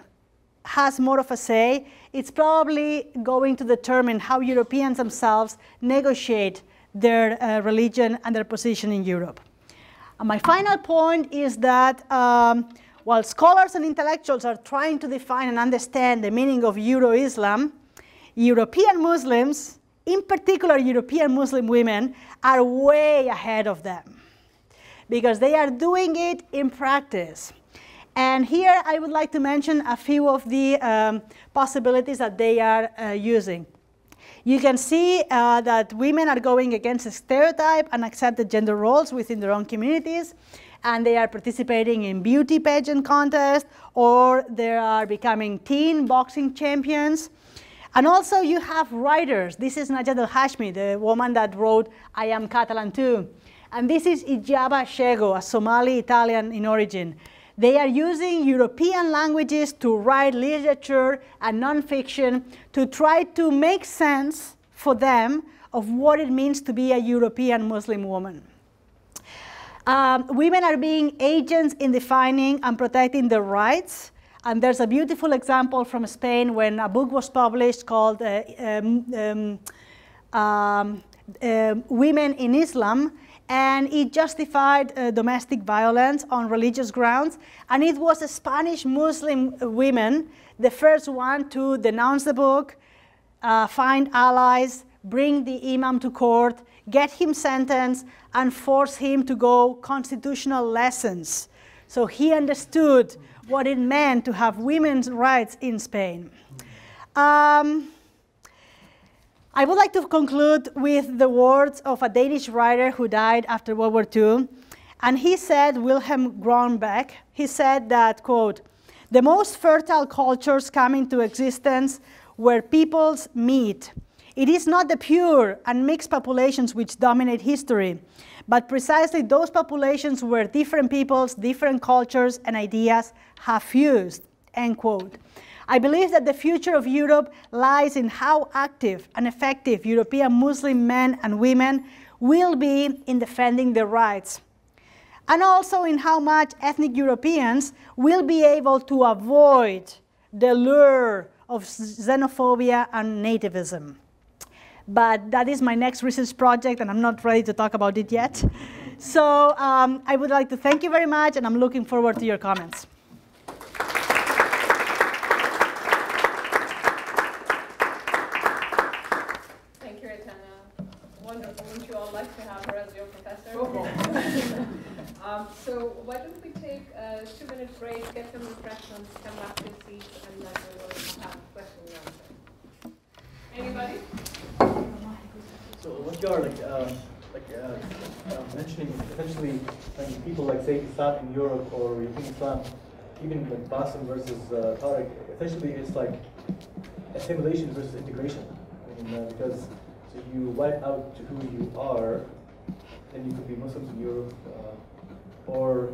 Speaker 2: has more of a say, it's probably going to determine how Europeans themselves negotiate their religion and their position in Europe. And my final point is that while scholars and intellectuals are trying to define and understand the meaning of Euro-Islam, European Muslims, in particular European Muslim women, are way ahead of them because they are doing it in practice. And here I would like to mention a few of the possibilities that they are using. You can see that women are going against a stereotype and accepted gender roles within their own communities, and they are participating in beauty pageant contests, or they are becoming teen boxing champions. And also you have writers. This is Najat El-Hashmi, the woman that wrote I Am Catalan Too. And this is Ijaba Shego, a Somali Italian in origin. They are using European languages to write literature and nonfiction to try to make sense for them of what it means to be a European Muslim woman. Women are being agents in defining and protecting their rights. And there's a beautiful example from Spain when a book was published called Women in Islam. And it justified domestic violence on religious grounds. And it was a Spanish Muslim women, the first one to denounce the book, find allies, bring the imam to court, get him sentenced, and force him to go constitutional lessons. So he understood what it meant to have women's rights in Spain. I would like to conclude with the words of a Danish writer who died after World War II. And he said, Wilhelm Grönbeck, he said that, quote, "The most fertile cultures come into existence where peoples meet. It is not the pure and mixed populations which dominate history, but precisely those populations where different peoples, different cultures and ideas have fused," end quote. I believe that the future of Europe lies in how active and effective European Muslim men and women will be in defending their rights, and also in how much ethnic Europeans will be able to avoid the lure of xenophobia and nativism. But that is my next research project, and I'm not ready to talk about it yet. So I would like to thank you very much, and I'm looking forward to your comments.
Speaker 1: Thank you, Aitana. Wonderful. Wouldn't you all like to have her as your professor? So why don't we take a 2-minute break, get some refreshments, come back to your seats, and then we will have question and answer. Anybody?
Speaker 3: So what's your mentioning essentially people like say Islam in Europe or European Islam, even like Basim versus Tariq, essentially it's like assimilation versus integration. I mean, because so you wipe out to who you are, then you could be Muslim in Europe, or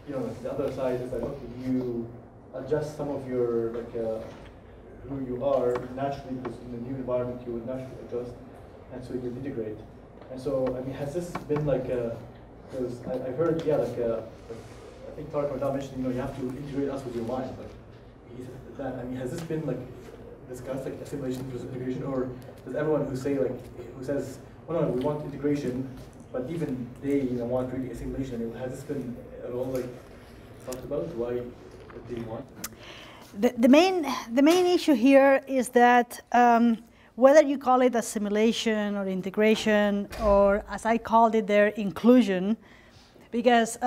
Speaker 3: the other side is like, okay, you adjust some of your who you are naturally, because in the new environment you would naturally adjust, and so you integrate. And so, I mean, has this been like because I've heard, yeah, I think Tariq mentioned, you have to integrate us with your mind. I mean, has this been like discussed, like assimilation versus integration, or does everyone who says, well, no, we want integration, but even they want really assimilation? I mean, has this been at all like talked about? Why they want?
Speaker 2: The main issue here is that whether you call it assimilation or integration, or as I called it there, inclusion, because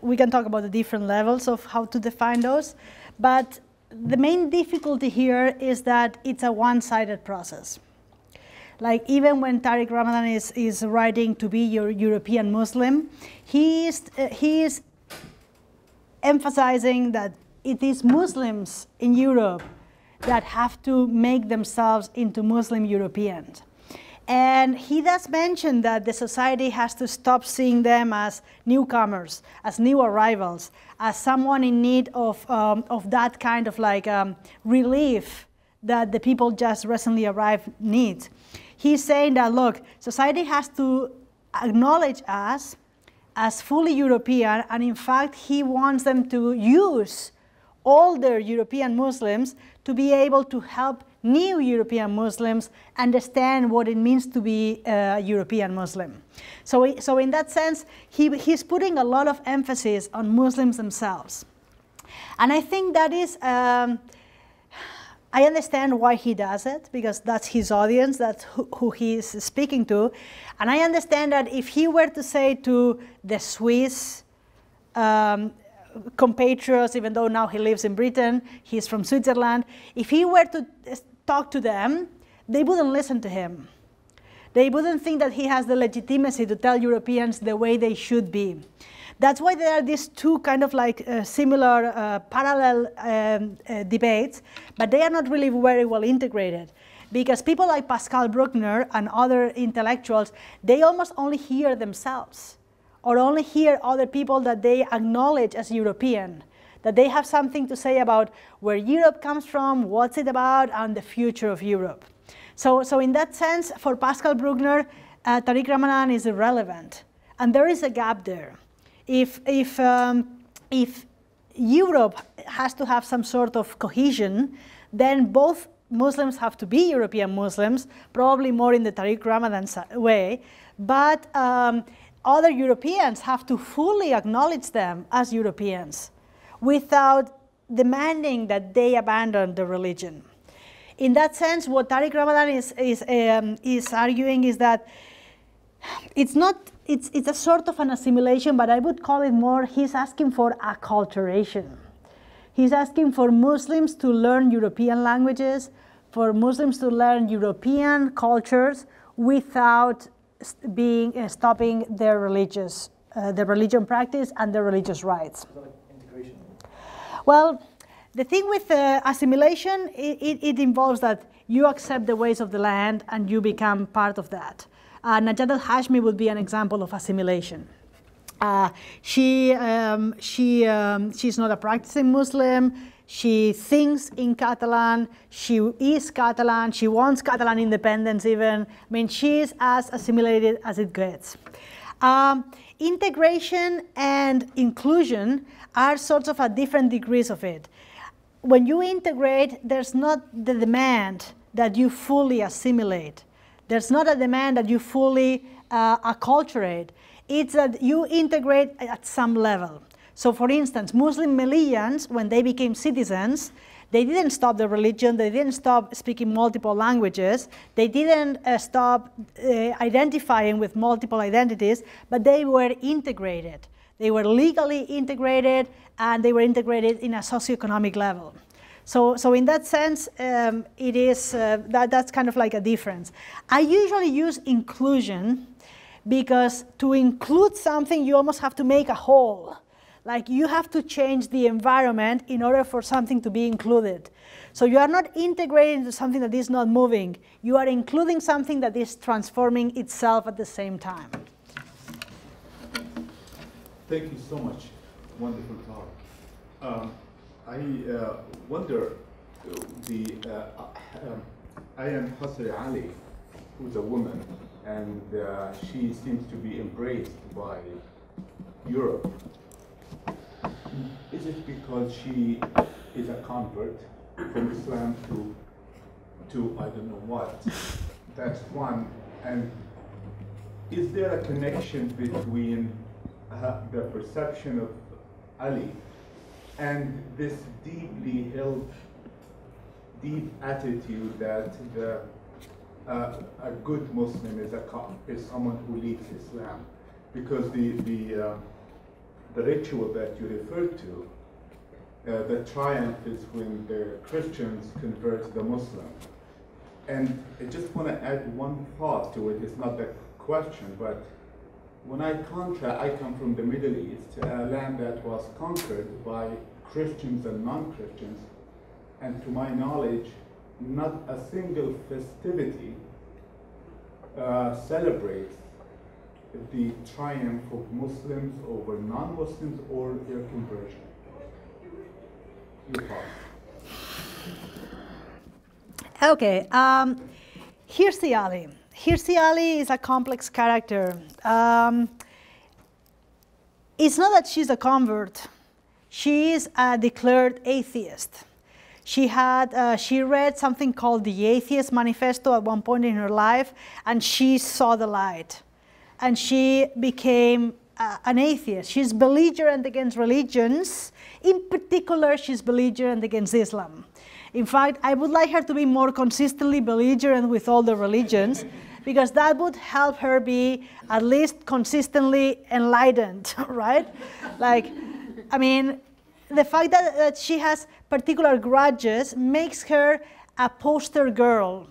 Speaker 2: we can talk about the different levels of how to define those, but the main difficulty here is that it's a one-sided process. Like even when Tariq Ramadan is writing to be your European Muslim, he is emphasizing that it is Muslims in Europe that have to make themselves into Muslim Europeans. And he does mention that the society has to stop seeing them as newcomers, as new arrivals, as someone in need of that kind of relief that the people just recently arrived need. He's saying that, look, society has to acknowledge us as fully European, and in fact, he wants them to use all their European Muslims to be able to help new European Muslims understand what it means to be a European Muslim. So in that sense, he's putting a lot of emphasis on Muslims themselves. And I think that is, I understand why he does it, because that's his audience, that's who he is speaking to. And I understand that if he were to say to the Swiss compatriots, even though now he lives in Britain, he's from Switzerland, if he were to talk to them, they wouldn't listen to him. They wouldn't think that he has the legitimacy to tell Europeans the way they should be. That's why there are these two kind of similar parallel debates, but they are not really very well integrated. Because people like Pascal Bruckner and other intellectuals, they almost only hear themselves, or only hear other people that they acknowledge as European, that they have something to say about where Europe comes from, what's it about, and the future of Europe. So in that sense, for Pascal Bruckner, Tariq Ramadan is irrelevant, and there is a gap there. If Europe has to have some sort of cohesion, then both Muslims have to be European Muslims, probably more in the Tariq Ramadan way, but other Europeans have to fully acknowledge them as Europeans without demanding that they abandon the religion. In that sense, what Tariq Ramadan is arguing is that it's a sort of an assimilation, but I would call it more, he's asking for acculturation. He's asking for Muslims to learn European languages, for Muslims to learn European cultures without stopping their religion practice and their religious rights.
Speaker 3: Integration.
Speaker 2: Well, the thing with assimilation, it involves that you accept the ways of the land and you become part of that. Najat al-Hashmi would be an example of assimilation. She's not a practicing Muslim. She thinks in Catalan. She is Catalan. She wants Catalan independence even. I mean, she is as assimilated as it gets. Integration and inclusion are sorts of different degrees of it. When you integrate, there's not the demand that you fully assimilate. There's not a demand that you fully acculturate. It's that you integrate at some level. So for instance, Muslim Malians, when they became citizens, they didn't stop their religion, they didn't stop speaking multiple languages, they didn't stop identifying with multiple identities, but they were integrated. They were legally integrated, and they were integrated in a socioeconomic level. So in that sense, it is that's kind of like a difference. I usually use inclusion because to include something, you almost have to make a whole. Like you have to change the environment in order for something to be included. So you are not integrating into something that is not moving. You are including something that is transforming itself at the same time.
Speaker 4: Thank you so much. Wonderful talk. I wonder, Ayaan Hasri Ali, who's a woman, and she seems to be embraced by Europe. Is it because she is a convert from Islam to I don't know what? That's one. And is there a connection between the perception of Ali and this deeply held, deep attitude that a good Muslim is someone who leads Islam? Because the ritual that you referred to, the triumph is when the Christians convert the Muslim. And I just want to add one thought to it. It's not the question, but when I come from the Middle East, a land that was conquered by Christians and non-Christians, and to my knowledge, not a single festivity celebrates the triumph of Muslims over non-Muslims or their conversion. Your thoughts?
Speaker 2: Okay, Hirsi Ali. Hirsi Ali is a complex character. It's not that she's a convert. She is a declared atheist. She read something called the Atheist Manifesto at one point in her life, and she saw the light. And she became an atheist. She's belligerent against religions. In particular, she's belligerent against Islam. In fact, I would like her to be more consistently belligerent with all the religions, because that would help her be at least consistently enlightened, right? Like, I mean, the fact that she has particular grudges makes her a poster girl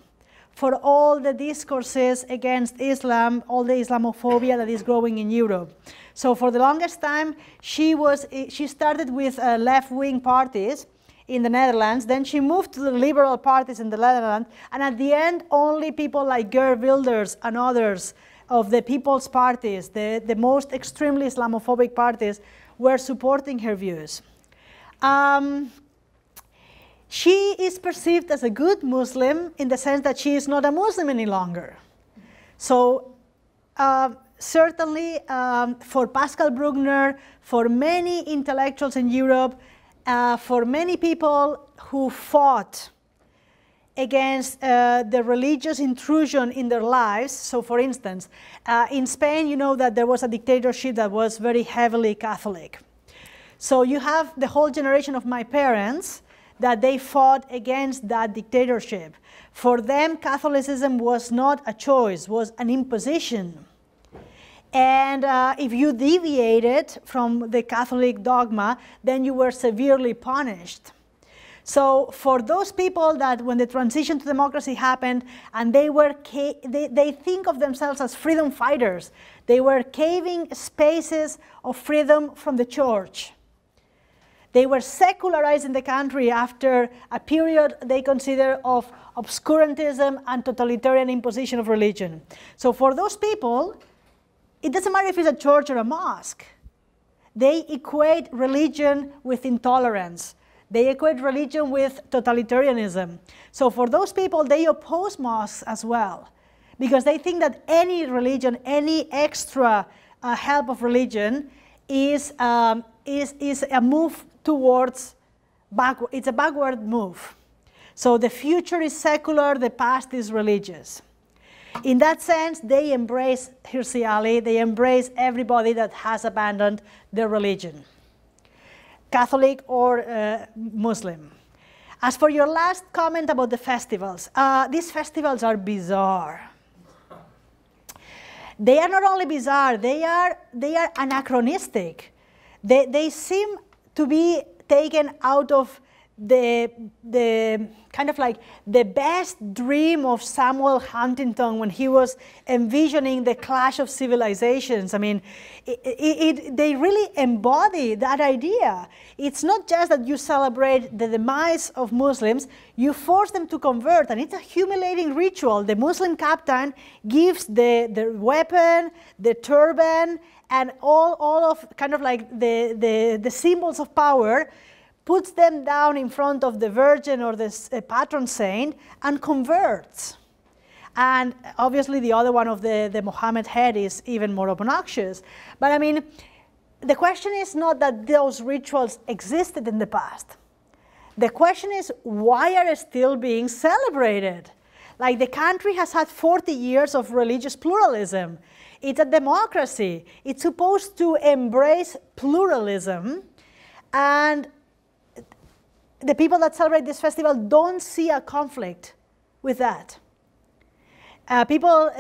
Speaker 2: for all the discourses against Islam, all the Islamophobia that is growing in Europe. So for the longest time, she started with left-wing parties in the Netherlands, then she moved to the liberal parties in the Netherlands, and at the end, only people like Geert Wilders and others of the people's parties, the most extremely Islamophobic parties, were supporting her views. She is perceived as a good Muslim in the sense that she is not a Muslim any longer. So certainly for Pascal Bruckner, for many intellectuals in Europe, for many people who fought against the religious intrusion in their lives. So for instance, in Spain, you know that there was a dictatorship that was very heavily Catholic. So you have the whole generation of my parents that they fought against that dictatorship. For them, Catholicism was not a choice, was an imposition. And if you deviated from the Catholic dogma, then you were severely punished. So for those people that when the transition to democracy happened, and they think of themselves as freedom fighters, they were caving spaces of freedom from the church. They were secularizing the country after a period they consider of obscurantism and totalitarian imposition of religion. So for those people, it doesn't matter if it's a church or a mosque. They equate religion with intolerance. They equate religion with totalitarianism. So for those people, they oppose mosques as well, because they think that any religion, any extra help of religion is a move towards backward. It's a backward move. So the future is secular, the past is religious. In that sense, they embrace Hirsi Ali, they embrace everybody that has abandoned their religion, Catholic or Muslim. As for your last comment about the festivals, these festivals are bizarre. They are not only bizarre, they are anachronistic. They seem to be taken out of the kind of like the best dream of Samuel Huntington when he was envisioning the clash of civilizations. I mean, they really embody that idea. It's not just that you celebrate the demise of Muslims, you force them to convert, and it's a humiliating ritual. The Muslim captain gives the weapon, the turban, and all of kind of like the symbols of power, puts them down in front of the Virgin or the patron saint and converts. And obviously the other one of the Muhammad head is even more obnoxious. But I mean, the question is not that those rituals existed in the past. The question is, why are they still being celebrated? Like, the country has had 40 years of religious pluralism. It's a democracy. It's supposed to embrace pluralism, and the people that celebrate this festival don't see a conflict with that. People,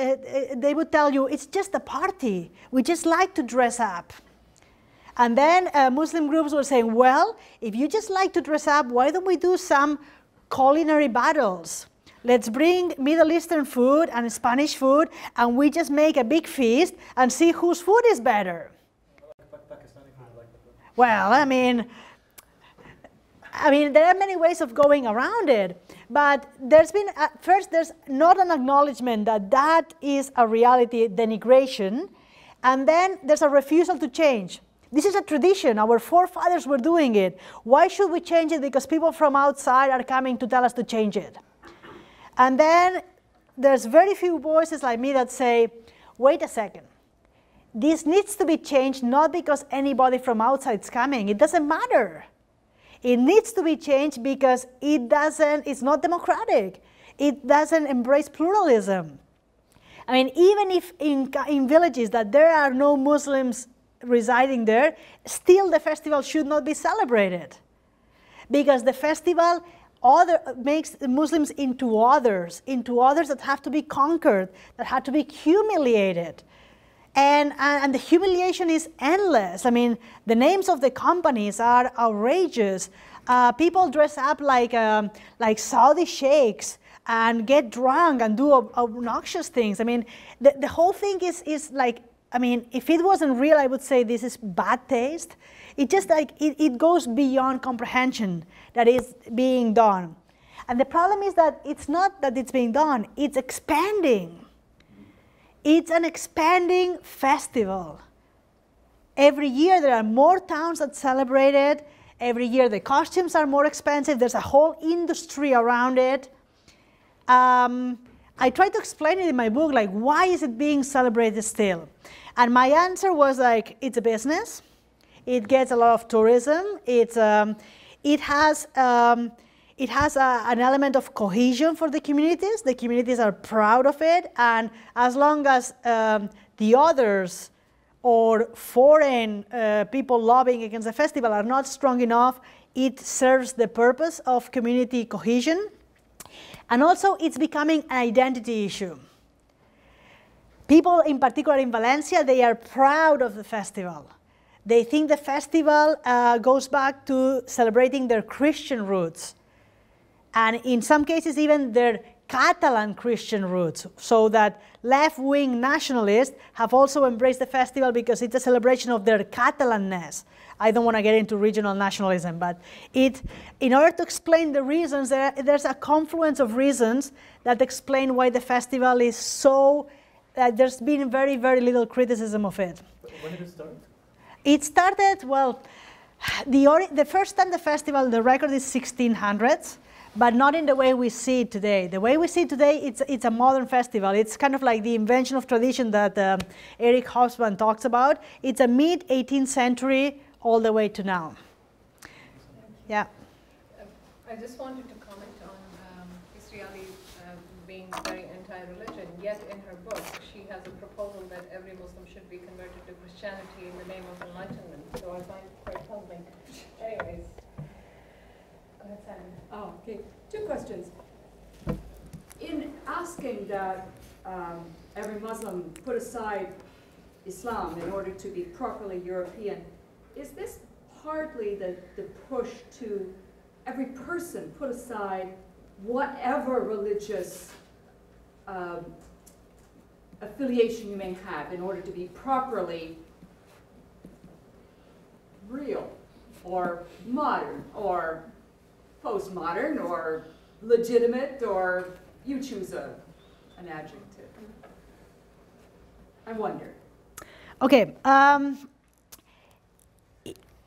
Speaker 2: they would tell you, it's just a party. We just like to dress up. And then Muslim groups were saying, well, if you just like to dress up, why don't we do some culinary battles? Let's bring Middle Eastern food and Spanish food, and we just make a big feast and see whose food is better. Well, I mean, there are many ways of going around it, but there's been, first, there's not an acknowledgement that that is a reality, denigration, and then there's a refusal to change. This is a tradition. Our forefathers were doing it. Why should we change it? Because people from outside are coming to tell us to change it. And then there's very few voices like me that say, wait a second. This needs to be changed not because anybody from outside is coming. It doesn't matter. It needs to be changed because it's not democratic. It doesn't embrace pluralism. I mean, even if in villages that there are no Muslims residing there, still the festival should not be celebrated. Because the festival makes the Muslims into others that have to be conquered, that have to be humiliated. And the humiliation is endless. I mean, the names of the companies are outrageous. People dress up like Saudi sheikhs and get drunk and do obnoxious things. I mean, the whole thing is like, I mean, if it wasn't real, I would say this is bad taste. It just like, it goes beyond comprehension that is being done. And the problem is that it's not that it's being done, it's expanding. It's an expanding festival. Every year there are more towns that celebrate it. Every year the costumes are more expensive. There's a whole industry around it. I tried to explain it in my book, like, why is it being celebrated still? And my answer was like, it's a business. It gets a lot of tourism. It has an element of cohesion for the communities. The communities are proud of it, and as long as the others or foreign people lobbying against the festival are not strong enough, it serves the purpose of community cohesion. And also, it's becoming an identity issue. People, in particular in Valencia, they are proud of the festival. They think the festival goes back to celebrating their Christian roots. And in some cases, even their Catalan Christian roots, so that left-wing nationalists have also embraced the festival because it's a celebration of their Catalanness. I don't want to get into regional nationalism, but in order to explain the reasons, there's a confluence of reasons that explain why the festival is so, there's been very, very little criticism of it.
Speaker 3: When did it start?
Speaker 2: It started, well, the first time the festival, the record is 1600s, but not in the way we see it today. The way we see it today, it's a modern festival. It's kind of like the invention of tradition that Eric Hobsbawm talks about. It's a mid-18th century all the way to now. Yeah.
Speaker 1: I just wanted to comment on Israeli being very anti-religion, yet in her book she has a proposal that every Muslim should be converted to Christianity in the name of enlightenment. So I find it quite puzzling. Anyways. Go ahead, Simon.
Speaker 5: Oh, okay. Two questions. In asking that every Muslim put aside Islam in order to be properly European, is this partly the push to every person put aside whatever religious affiliation you may have in order to be properly real or modern or postmodern or legitimate, or you choose an adjective. I wonder.
Speaker 2: Okay.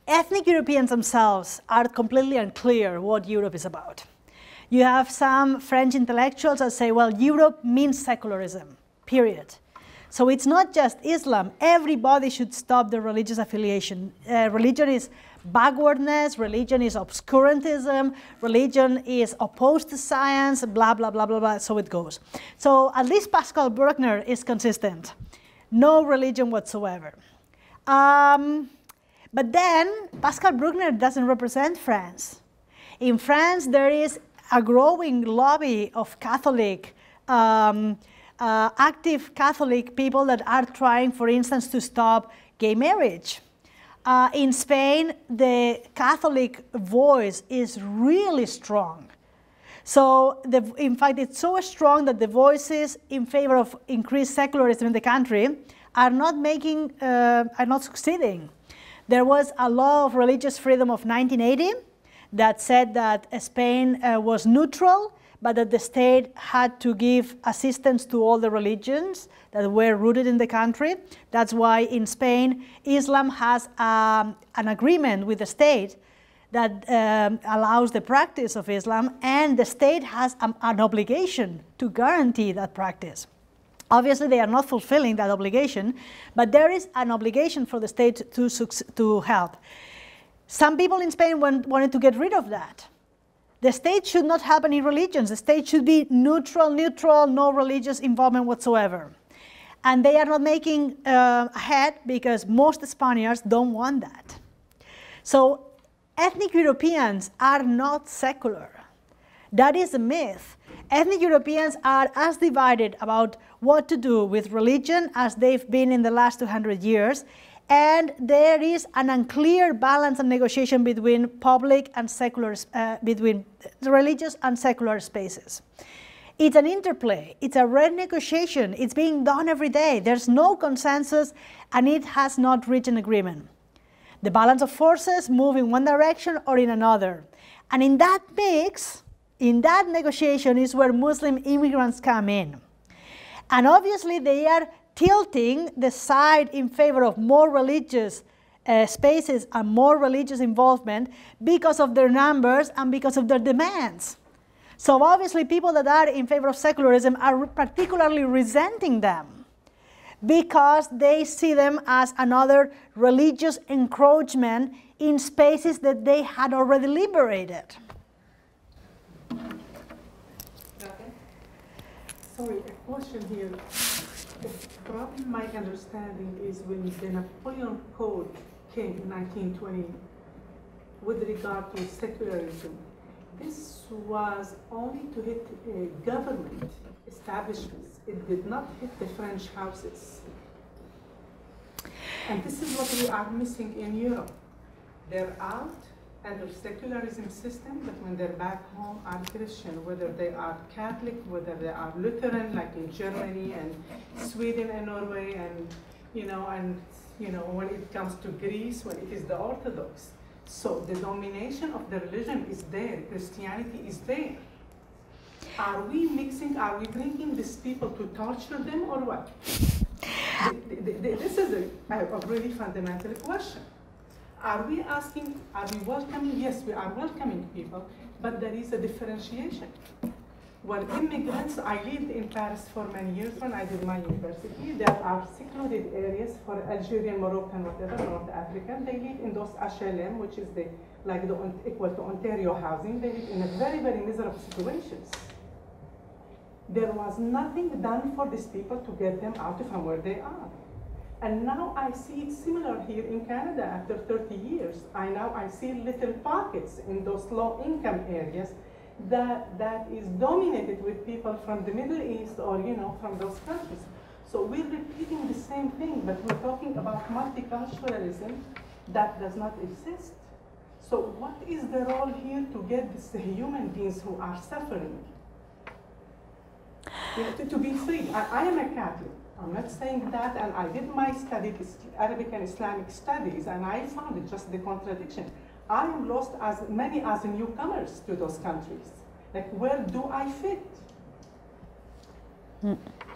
Speaker 2: Ethnic Europeans themselves are completely unclear what Europe is about. You have some French intellectuals that say, well, Europe means secularism, period. So it's not just Islam. Everybody should stop the religious affiliation. Religion is backwardness, religion is obscurantism, religion is opposed to science, blah, blah, blah, blah, blah, so it goes. So at least Pascal Bruckner is consistent. No religion whatsoever. But then Pascal Bruckner doesn't represent France. In France, there is a growing lobby of Catholic, active Catholic people that are trying, for instance, to stop gay marriage. In Spain, the Catholic voice is really strong. So, in fact, it's so strong that the voices in favor of increased secularism in the country are not succeeding. There was a law of religious freedom of 1980 that said that Spain was neutral, but that the state had to give assistance to all the religions that were rooted in the country. That's why in Spain, Islam has an agreement with the state that allows the practice of Islam, and the state has an obligation to guarantee that practice. Obviously, they are not fulfilling that obligation, but there is an obligation for the state to help. Some people in Spain wanted to get rid of that. The state should not have any religions. The state should be neutral, no religious involvement whatsoever. And they are not making ahead because most Spaniards don't want that. So ethnic Europeans are not secular. That is a myth. Ethnic Europeans are as divided about what to do with religion as they've been in the last 200 years, and there is an unclear balance and negotiation between public and secular, between the religious and secular spaces. It's an interplay, it's a renegotiation, it's being done every day. There's no consensus, and it has not reached an agreement. The balance of forces move in one direction or in another. And in that mix, in that negotiation is where Muslim immigrants come in. And obviously they are tilting the side in favor of more religious spaces and more religious involvement because of their numbers and because of their demands. So obviously people that are in favor of secularism are particularly resenting them because they see them as another religious encroachment in spaces that they had already liberated.
Speaker 6: Sorry, a question here. From my understanding is when the Napoleon Code came in 1920 with regard to secularism, this was only to hit government establishments. It did not hit the French houses. And this is what we are missing in Europe. They're out under secularism system, but when they're back home are Christian, whether they are Catholic, whether they are Lutheran, like in Germany and Sweden and Norway, and when it comes to Greece, when it is the Orthodox. So the domination of the religion is there, Christianity is there. Are we mixing, are we bringing these people to torture them or what? This is a really fundamental question. Are we asking, are we welcoming? Yes, we are welcoming people, but there is a differentiation. When immigrants, I lived in Paris for many years when I did my university. There are secluded areas for Algerian, Moroccan, whatever, North African. They live in those HLM, which is equal to Ontario housing. They live in a very, very miserable situations. There was nothing done for these people to get them out from where they are. And now I see it similar here in Canada after 30 years. I see little pockets in those low-income areas that is dominated with people from the Middle East or, from those countries. So we're repeating the same thing, but we're talking about multiculturalism that does not exist. So what is the role here to get these human beings who are suffering to be free? I am a Catholic. I'm not saying that, and I did my studies, Arabic and Islamic studies, and I found it just the contradiction. I am lost as many as newcomers to those countries. Like, where do I fit?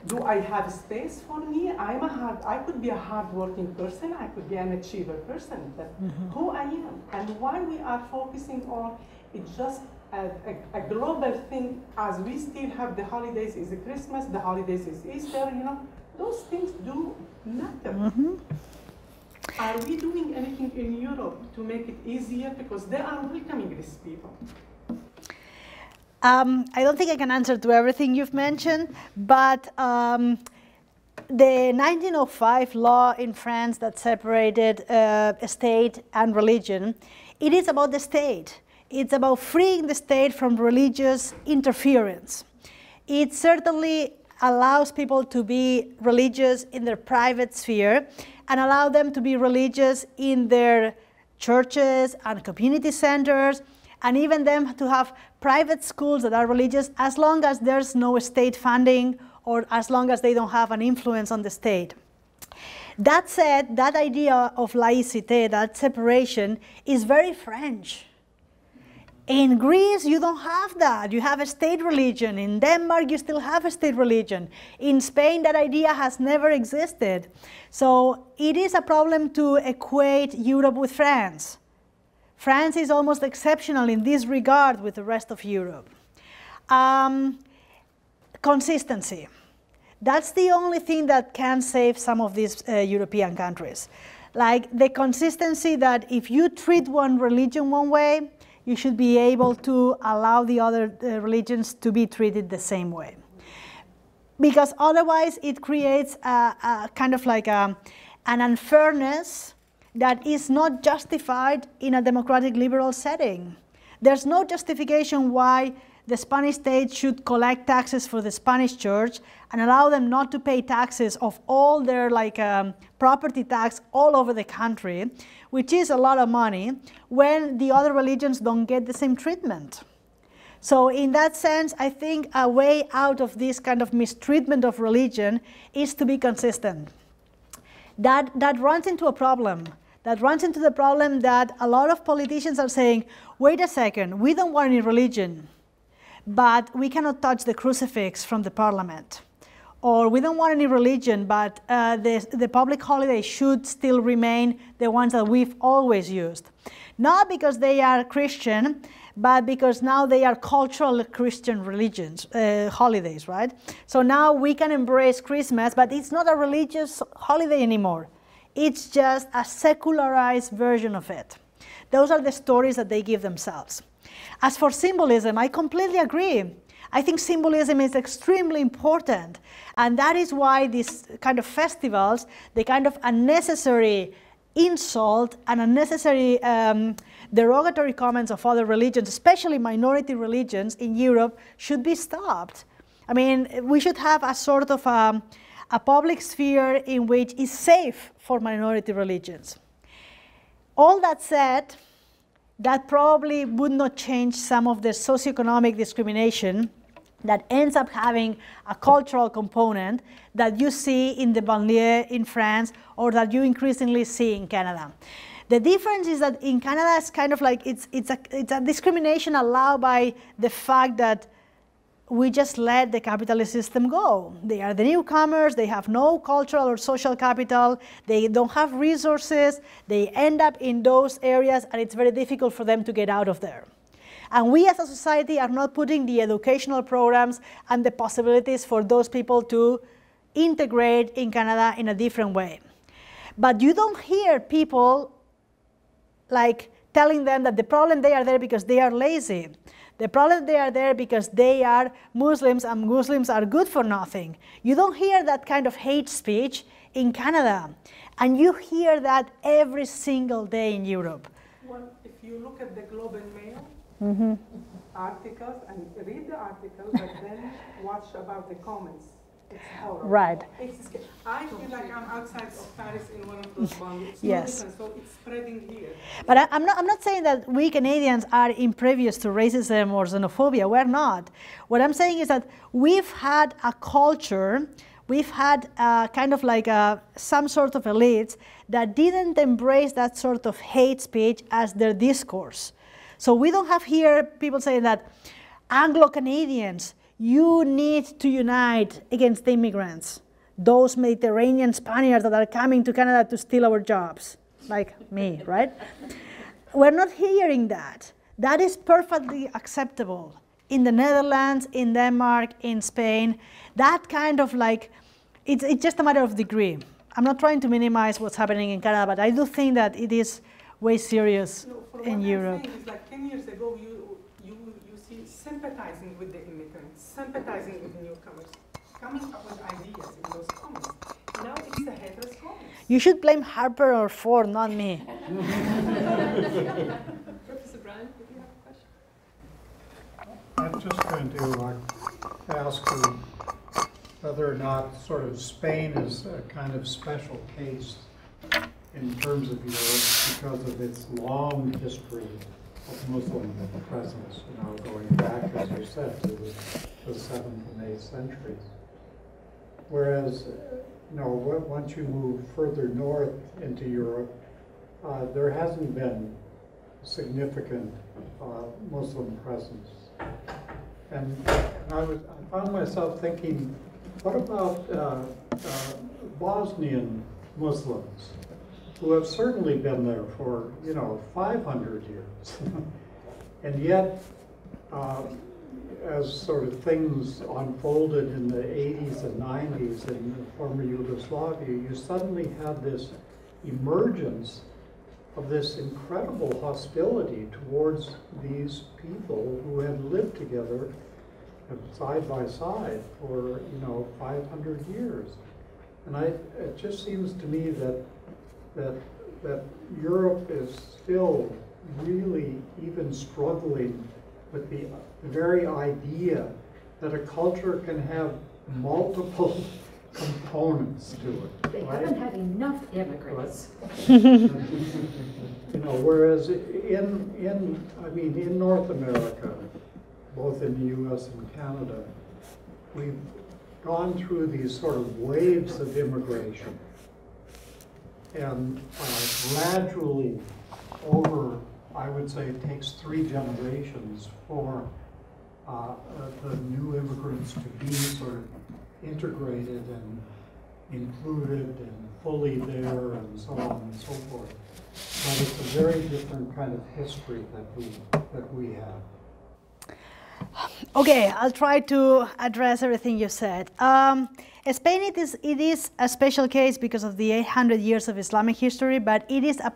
Speaker 6: Do I have space for me? I could be a hard-working person. I could be an achiever person. But who I am and why we are focusing on it's just a global thing, as we still have the holidays is Christmas, the holidays is Easter. You know, those things do matter. Are we doing anything in Europe to make it easier? Because they are welcoming these people.
Speaker 2: I don't think I can answer to everything you've mentioned, but the 1905 law in France that separated state and religion, it is about the state. It's about freeing the state from religious interference. It certainly allows people to be religious in their private sphere and allow them to be religious in their churches and community centers, and even them to have private schools that are religious as long as there's no state funding or as long as they don't have an influence on the state. That said, that idea of laïcité, that separation, is very French. In Greece, you don't have that. You have a state religion. In Denmark, you still have a state religion. In Spain, that idea has never existed. So it is a problem to equate Europe with France. France is almost exceptional in this regard with the rest of Europe. Consistency. That's the only thing that can save some of these European countries. Like the consistency that if you treat one religion one way, you should be able to allow the other religions to be treated the same way. Because otherwise it creates a kind of like an unfairness that is not justified in a democratic liberal setting. There's no justification why the Spanish state should collect taxes for the Spanish church and allow them not to pay taxes of all their property tax all over the country, which is a lot of money, when the other religions don't get the same treatment. So in that sense, I think a way out of this kind of mistreatment of religion is to be consistent. That runs into a problem. That runs into the problem that a lot of politicians are saying, wait a second, we don't want any religion, but we cannot touch the crucifix from the parliament. Or we don't want any religion, but the public holidays should still remain the ones that we've always used. Not because they are Christian, but because now they are cultural Christian religions, holidays, right? So now we can embrace Christmas, but it's not a religious holiday anymore. It's just a secularized version of it. Those are the stories that they give themselves. As for symbolism, I completely agree. I think symbolism is extremely important, and that is why these kind of festivals, the kind of unnecessary insult and unnecessary derogatory comments of other religions, especially minority religions in Europe, should be stopped. I mean, we should have a sort of a public sphere in which is safe for minority religions. All that said, that probably would not change some of the socioeconomic discrimination that ends up having a cultural component that you see in the banlieue in France or that you increasingly see in Canada. The difference is that in Canada it's kind of like it's a discrimination allowed by the fact that we just let the capitalist system go. They are the newcomers, they have no cultural or social capital, they don't have resources, they end up in those areas and it's very difficult for them to get out of there. And we as a society are not putting the educational programs and the possibilities for those people to integrate in Canada in a different way. But you don't hear people like telling them that the problem they are there because they are lazy. The problem they are there because they are Muslims and Muslims are good for nothing. You don't hear that kind of hate speech in Canada. And you hear that every single day in Europe.
Speaker 6: Well, if you look at the Globe and Mail articles and read the article, but then watch about the comments It's horrible.
Speaker 2: Right.
Speaker 6: It's scary. I feel like I'm outside of Paris in one of those bombs. It's
Speaker 2: Yes.
Speaker 6: no different, so it's spreading here.
Speaker 2: But I'm not saying that we Canadians are impervious to racism or xenophobia. We're not. What I'm saying is that we've had a culture, we've had kind of like some sort of elites that didn't embrace that sort of hate speech as their discourse. So we don't have here people saying that Anglo-Canadians, you need to unite against the immigrants, those Mediterranean Spaniards that are coming to Canada to steal our jobs, like me, right? We're not hearing that. That is perfectly acceptable in the Netherlands, in Denmark, in Spain. That kind of like, it's just a matter of degree. I'm not trying to minimize what's happening in Canada, but I do think that it is way serious in Europe.
Speaker 6: I'm saying is like 10 years ago, you see sympathizing with the immigrants, sympathizing with newcomers, coming up with ideas in those comments. Now it's the haters' comments.
Speaker 2: You should blame Harper or Ford, not me.
Speaker 1: Professor Bryan, did you have a question?
Speaker 7: I'm just going to ask you whether or not sort of Spain is a kind of special case in terms of Europe because of its long history of Muslim presence, going back, as you said, to the 7th and 8th centuries. Whereas, once you move further north into Europe, there hasn't been significant Muslim presence. And I found myself thinking, what about Bosnian Muslims, who have certainly been there for, 500 years. And yet, as sort of things unfolded in the 80s and 90s in former Yugoslavia, you suddenly had this emergence of this incredible hostility towards these people who had lived together side by side for 500 years. And it just seems to me that Europe is still really even struggling with the very idea that a culture can have multiple components to it.
Speaker 5: They haven't had enough immigrants.
Speaker 7: Whereas in North America, both in the U.S. and Canada, we've gone through these sort of waves of immigration. And gradually, over, I would say it takes 3 generations for the new immigrants to be sort of integrated and included and fully there and so on and so forth. But it's a very different kind of history that we have.
Speaker 2: Okay, I'll try to address everything you said. Spain, it is a special case because of the 800 years of Islamic history, but it is a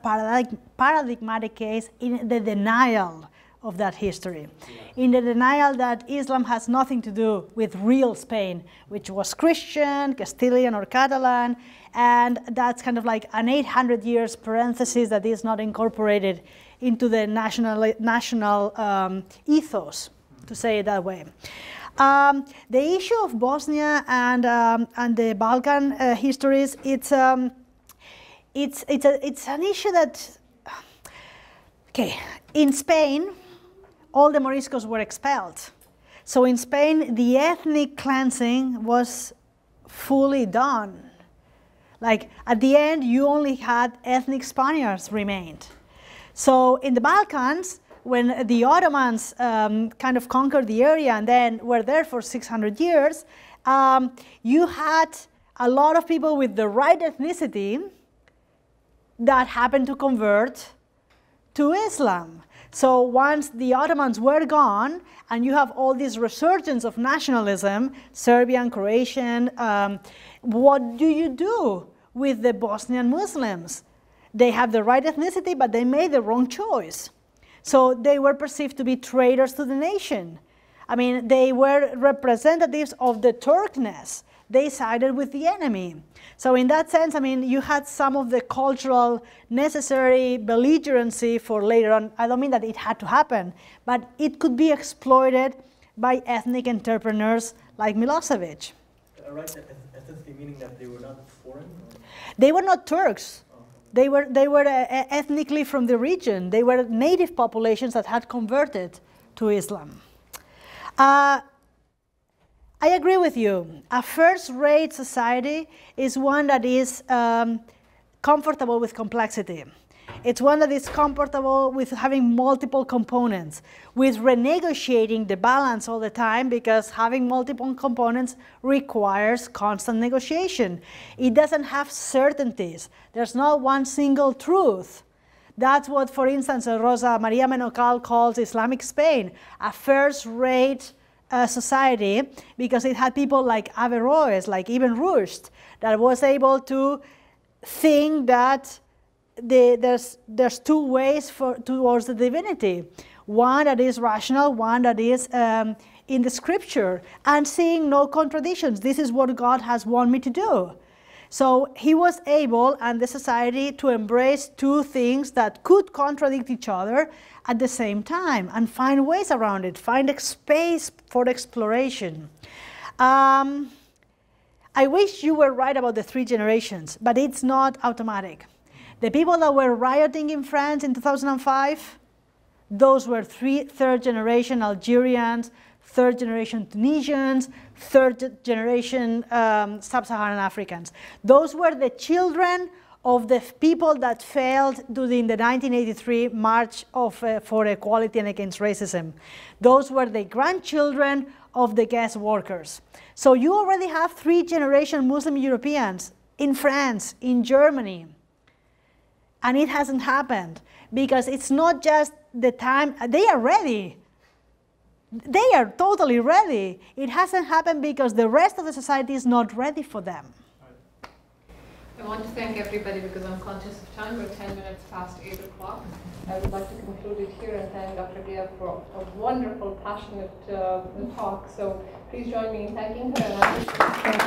Speaker 2: paradigmatic case in the denial of that history. In the denial that Islam has nothing to do with real Spain, which was Christian, Castilian, or Catalan, and that's kind of like an 800 years parenthesis that is not incorporated into the national ethos, to say it that way. The issue of Bosnia and the Balkan histories, it's an issue that, okay, in Spain, all the Moriscos were expelled. So in Spain, the ethnic cleansing was fully done. Like at the end, you only had ethnic Spaniards remained. So in the Balkans, when the Ottomans kind of conquered the area and then were there for 600 years, you had a lot of people with the right ethnicity that happened to convert to Islam. So once the Ottomans were gone, and you have all this resurgence of nationalism, Serbian, Croatian, what do you do with the Bosnian Muslims? They have the right ethnicity, but they made the wrong choice. So they were perceived to be traitors to the nation. I mean, they were representatives of the Turkness. They sided with the enemy. So in that sense, I mean, you had some of the cultural necessary belligerency for later on. I don't mean that it had to happen, but it could be exploited by ethnic entrepreneurs like Milosevic.
Speaker 3: right ethnicity, meaning that they were not foreign? Or?
Speaker 2: They were not Turks. They were ethnically from the region. They were native populations that had converted to Islam. I agree with you. A first-rate society is one that is comfortable with complexity. It's one that is comfortable with having multiple components, with renegotiating the balance all the time, because having multiple components requires constant negotiation. It doesn't have certainties. There's not one single truth. That's what, for instance, Rosa Maria Menocal calls Islamic Spain, a first-rate society, because it had people like Averroes, like Ibn Rushd, that was able to think that there's two ways towards the divinity. One that is rational, one that is in the scripture, and seeing no contradictions. This is what God has wanted me to do. So he was able, and the society, to embrace two things that could contradict each other at the same time and find ways around it, find a space for exploration. I wish you were right about the 3 generations, but it's not automatic. The people that were rioting in France in 2005, those were third-generation Algerians, third-generation Tunisians, third-generation Sub-Saharan Africans. Those were the children of the people that failed during the 1983 March for Equality and Against Racism. Those were the grandchildren of the guest workers. So you already have 3-generation Muslim Europeans in France, in Germany. And it hasn't happened because it's not just the time. They are ready. They are totally ready. It hasn't happened because the rest of the society is not ready for them.
Speaker 1: I want to thank everybody because I'm conscious of time. We're 10 minutes past 8 o'clock. I would like to conclude it here and thank Dr. Guia for a wonderful, passionate talk. So please join me in thanking her.